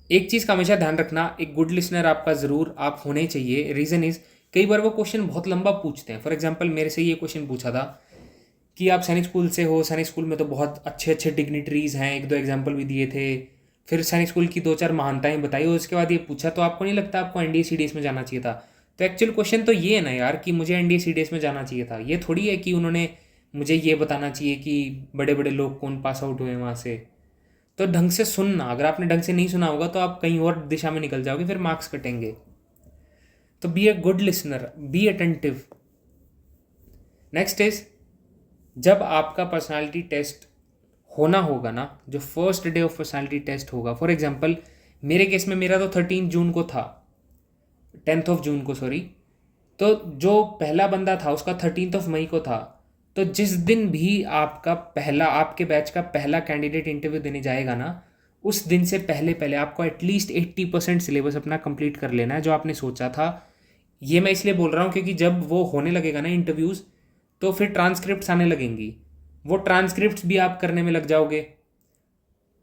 एक चीज़ का हमेशा ध्यान रखना, एक गुड लिसनर आपका ज़रूर आप होने चाहिए। रीज़न इज़, कई बार वो क्वेश्चन बहुत लंबा पूछते हैं। फॉर एग्जांपल मेरे से ये क्वेश्चन पूछा था कि आप सैनिक स्कूल से हो, सैनिक स्कूल में तो बहुत अच्छे अच्छे डिग्निटरीज हैं, 1-2 एग्जांपल भी दिए थे। फिर सैनिक स्कूल की 2-4 महानताएं बताई और उसके बाद ये पूछा, तो आपको नहीं लगता आपको एनडीए सीडीएस में जाना चाहिए था? तो एक्चुअल क्वेश्चन तो ये है ना यार कि मुझे एनडीए सीडीएस में जाना चाहिए था। ये थोड़ी है कि उन्होंने मुझे ये बताना चाहिए कि बड़े बड़े लोग कौन पास आउट हुए वहाँ से। तो ढंग से सुनना, अगर आपने ढंग से नहीं सुना होगा तो आप कहीं और दिशा में निकल जाओगे, फिर मार्क्स कटेंगे। तो be a good listener, be attentive. Next is, जब आपका पर्सनालिटी टेस्ट होना होगा ना, जो first day of personality test होगा, फॉर एग्जांपल मेरे केस में मेरा तो 13 जून को था, 10th ऑफ जून को सॉरी, तो जो पहला बंदा था उसका 13th ऑफ मई को था। तो जिस दिन भी आपका पहला, आपके बैच का पहला कैंडिडेट इंटरव्यू देने जाएगा ना, उस दिन से पहले पहले आपको एटलीस्ट 80% सिलेबस अपना कंप्लीट कर लेना है जो आपने सोचा था। ये मैं इसलिए बोल रहा हूँ क्योंकि जब वो होने लगेगा ना इंटरव्यूज़, तो फिर ट्रांसक्रिप्ट्स आने लगेंगी, वो ट्रांसक्रिप्ट्स भी आप करने में लग जाओगे,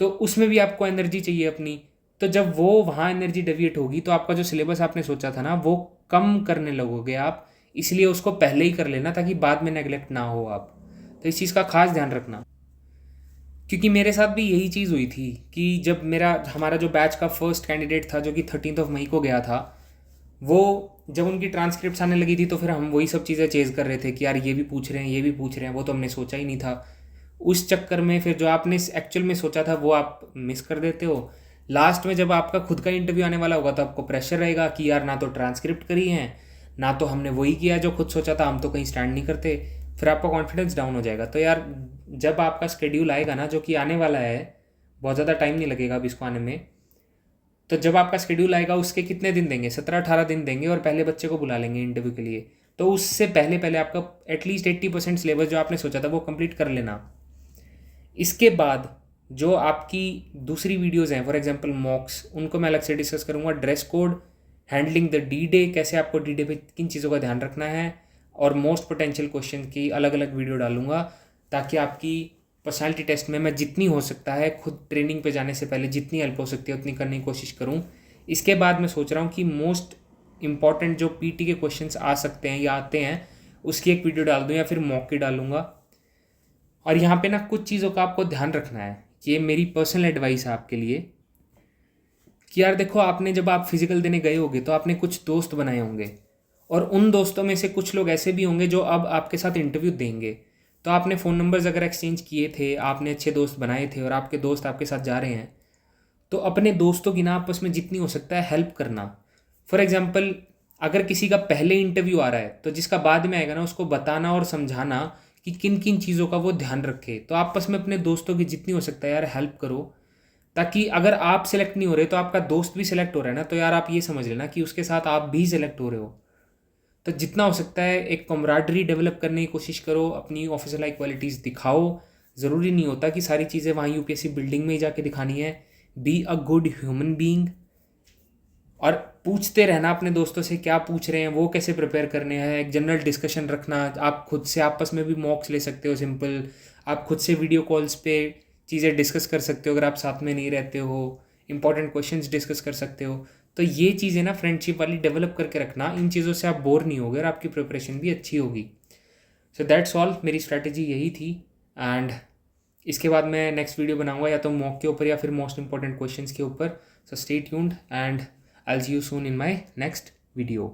तो उसमें भी आपको एनर्जी चाहिए अपनी। तो जब वो वहाँ एनर्जी डेविएट होगी तो आपका जो सिलेबस आपने सोचा था ना वो कम करने लगोगे आप। इसलिए उसको पहले ही कर लेना ताकि बाद में नेगलेक्ट ना हो आप। तो इस चीज़ का खास ध्यान रखना, क्योंकि मेरे साथ भी यही चीज़ हुई थी कि जब हमारा जो बैच का फर्स्ट कैंडिडेट था जो कि 13th ऑफ मई को गया था, वो जब उनकी ट्रांसक्रिप्ट्स आने लगी थी तो फिर हम वही सब चीज़ें चेज़ कर रहे थे कि यार ये भी पूछ रहे हैं, ये भी पूछ रहे हैं, वो तो हमने सोचा ही नहीं था। उस चक्कर में फिर जो आपने एक्चुअल में सोचा था वो आप मिस कर देते हो। लास्ट में जब आपका खुद का इंटरव्यू आने वाला होगा तो आपको प्रेशर रहेगा कि यार ना तो ट्रांसक्रिप्ट करी है, ना तो हमने वही किया जो खुद सोचा था, हम तो कहीं स्टैंड नहीं करते। फिर आपका कॉन्फिडेंस डाउन हो जाएगा। तो यार जब आपका स्केड्यूल आएगा ना, जो कि आने वाला है, बहुत ज़्यादा टाइम नहीं लगेगा अब इसको आने में, तो जब आपका शेड्यूल आएगा उसके कितने दिन देंगे, 17-18 दिन देंगे और पहले बच्चे को बुला लेंगे इंटरव्यू के लिए। तो उससे पहले पहले आपका एटलीस्ट 80% सिलेबस जो आपने सोचा था वो कंप्लीट कर लेना। इसके बाद जो आपकी दूसरी वीडियोज़ हैं, फॉर एग्जांपल मॉक्स, उनको मैं अलग से डिस्कस करूँगा। Dress code, handling the D day, कैसे आपको डी डे पे किन चीज़ों का ध्यान रखना है, और मोस्ट पोटेंशियल क्वेश्चन की अलग अलग वीडियो डालूंगा ताकि आपकी पर्सनालिटी टेस्ट में मैं जितनी हो सकता है खुद ट्रेनिंग पे जाने से पहले जितनी हेल्प हो सकती है उतनी करने की कोशिश करूँ। इसके बाद मैं सोच रहा हूँ कि मोस्ट इम्पॉर्टेंट जो पीटी के क्वेश्चंस आ सकते हैं या आते हैं उसकी एक वीडियो डाल दूँ या फिर मॉक की डालूंगा। और यहाँ पे ना कुछ चीज़ों का आपको ध्यान रखना है, ये मेरी पर्सनल एडवाइस है आपके लिए, कि यार देखो, आपने जब आप फिजिकल देने गए होगे तो आपने कुछ दोस्त बनाए होंगे, और उन दोस्तों में से कुछ लोग ऐसे भी होंगे जो अब आपके साथ इंटरव्यू देंगे। तो आपने फ़ोन नंबर्स अगर एक्सचेंज किए थे, आपने अच्छे दोस्त बनाए थे और आपके दोस्त आपके साथ जा रहे हैं, तो अपने दोस्तों की ना आपस में जितनी हो सकता है हेल्प करना। फॉर एग्जाम्पल, अगर किसी का पहले इंटरव्यू आ रहा है तो जिसका बाद में आएगा ना उसको बताना और समझाना कि किन किन चीज़ों का वो ध्यान रखे। तो आपस में अपने दोस्तों की जितनी हो सकता है यार हेल्प करो, ताकि अगर आप सिलेक्ट नहीं हो रहे तो आपका दोस्त भी सिलेक्ट हो रहा है ना, तो यार आप ये समझ लेना कि उसके साथ आप भी सिलेक्ट हो रहे हो। तो जितना हो सकता है एक कमराडरी डेवलप करने की कोशिश करो, अपनी ऑफिसर लाइक क्वालिटीज़ दिखाओ। ज़रूरी नहीं होता कि सारी चीज़ें वहाँ यूपीएससी बिल्डिंग में ही जाके दिखानी है। B a good human being, और पूछते रहना अपने दोस्तों से क्या पूछ रहे हैं, वो कैसे प्रिपेयर करने हैं, एक जनरल डिस्कशन रखना। आप खुद से आपस में भी मॉक्स ले सकते हो सिंपल, आप खुद से वीडियो कॉल्स पे चीज़ें डिस्कस कर सकते हो अगर आप साथ में नहीं रहते हो, इंपॉर्टेंट क्वेश्चंस डिस्कस कर सकते हो। तो ये चीज़ें ना फ्रेंडशिप वाली डेवलप करके रखना, इन चीज़ों से आप बोर नहीं होगे और आपकी प्रिपरेशन भी अच्छी होगी। सो दैट्स ऑल, मेरी स्ट्रैटेजी यही थी। एंड इसके बाद मैं नेक्स्ट वीडियो बनाऊंगा या तो मॉक के ऊपर या फिर मोस्ट इंपॉर्टेंट क्वेश्चंस के ऊपर। So stay tuned and I'll see you soon in my next video.